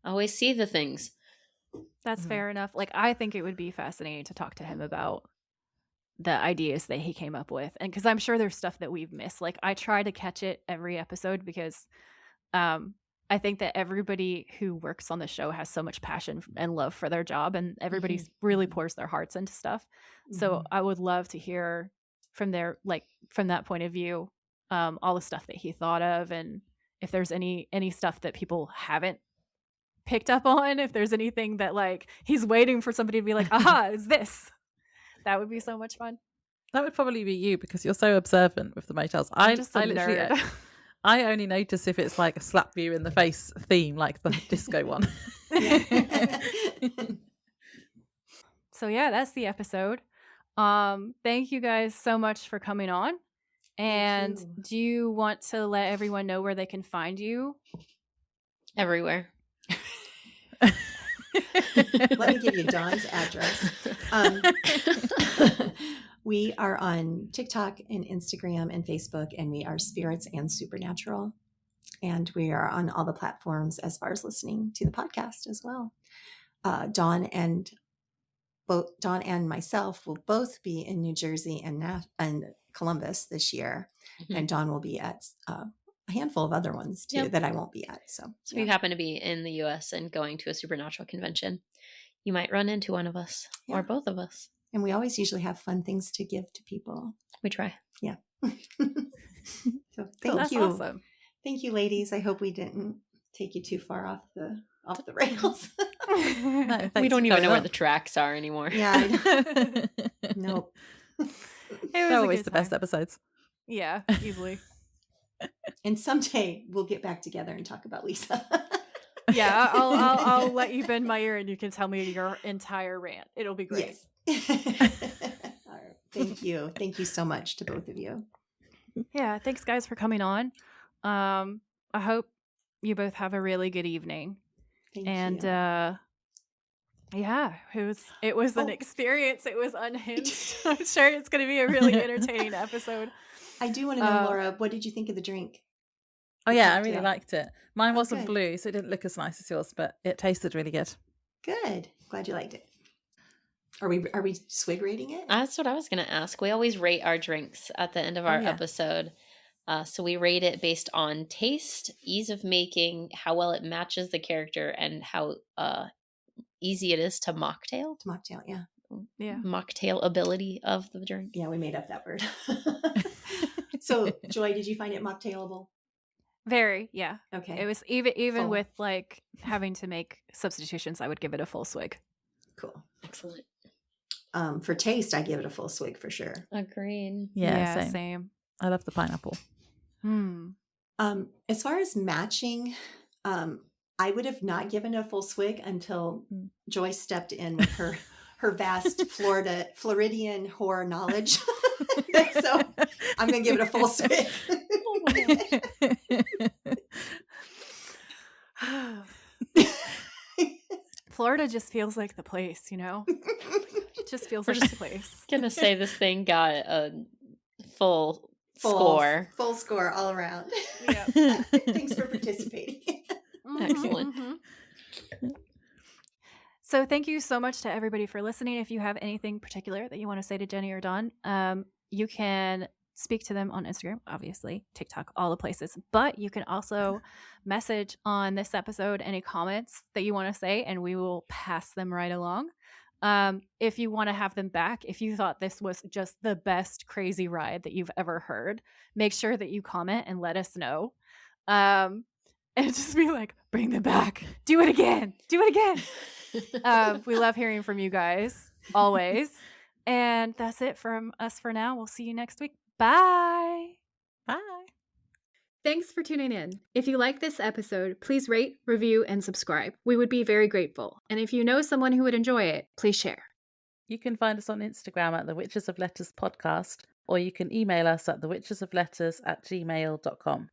always see the things. That's Mhm. fair enough. Like, I think it would be fascinating to talk to him about the ideas that he came up with. And because I'm sure there's stuff that we've missed. Like, I try to catch it every episode because I think that everybody who works on the show has so much passion and love for their job, and everybody really pours their hearts into stuff. So Mhm. I would love to hear from from that point of view, all the stuff that he thought of, and if there's any stuff that people haven't picked up on, if there's anything that like he's waiting for somebody to be like, aha, is this? That would be so much fun. That would probably be you because you're so observant with the motels. I'm just a literally, nerd. I only notice if it's like a slap you in the face theme, like the disco one. So yeah, that's the episode. Thank you guys so much for coming on. And you. do you want to let everyone know where they can find you? Everywhere. Let me give you Dawn's address. We are on TikTok and Instagram and Facebook, and we are Spirits and Supernatural. And we are on all the platforms as far as listening to the podcast as well. Dawn and myself will both be in New Jersey and Columbus this year. Mhm. And Dawn will be at a handful of other ones too Yep. that I won't be at. So So if you happen to be in the US and going to a supernatural convention, you might run into one of us Yeah. or both of us. And we always usually have fun things to give to people. We try. So thank That's you. awesome. Thank you, ladies. I hope we didn't take you too far off the rails. No, We thanks don't for even know coming where on. the tracks are anymore. Yeah, I know. Nope. It was They're a always good the best time. episodes. Yeah, easily. And someday we'll get back together and talk about Lisa. Yeah, I'll let you bend my ear and you can tell me your entire rant. It'll be great. Yes. All right. Thank you. Thank you so much to both of you. Yeah, thanks guys for coming on. I hope you both have a really good evening. Thank And you. yeah, it was an Oh. experience. It was unhinged. I'm sure it's going to be a really entertaining episode. I do want to know, Laura, what did you think of the drink? Oh The yeah, I really cocktail. liked it. Mine Oh, wasn't good. blue, so it didn't look as nice as yours, but it tasted really good. Good. Glad you liked it. Are we swig rating it? That's what I was going to ask. We always rate our drinks at the end of our yeah. episode. So we rate it based on taste, ease of making, how well it matches the character, and how easy it is to mocktail. Mocktail, yeah. Yeah. Mocktail ability of the drink. Yeah, we made up that word. So, Joy, did you find it mocktailable? Very, yeah. Okay. It was even Full. with like having to make substitutions, I would give it a full swig. Cool. Excellent. For taste, I give it a full swig for sure. Agreed. Yeah, same. I love the pineapple. As far as matching, I would have not given a full swig until Joy stepped in with her vast Floridian horror knowledge. So I'm going to give it a full swig. Florida just feels like the place, you know? It just feels like the place. Gonna say this thing got a full score. Full score all around. Yeah. Thanks for participating. Excellent. So thank you so much to everybody for listening. If you have anything particular that you want to say to Jenny or Dawn, you can speak to them on Instagram, obviously, TikTok, all the places. But you can also message on this episode any comments that you want to say, and we will pass them right along. If you want to have them back, if you thought this was just the best crazy ride that you've ever heard, make sure that you comment and let us know. And just be like, bring them back. Do it again. Do it again. We love hearing from you guys, always. And that's it from us for now. We'll see you next week. Bye. Bye. Thanks for tuning in. If you like this episode, please rate, review, and subscribe. We would be very grateful. And if you know someone who would enjoy it, please share. You can find us on Instagram at the Witches of Letters podcast, or you can email us at thewitchesofletters@gmail.com.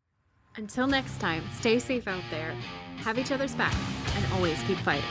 Until next time, stay safe out there, have each other's backs, and always keep fighting.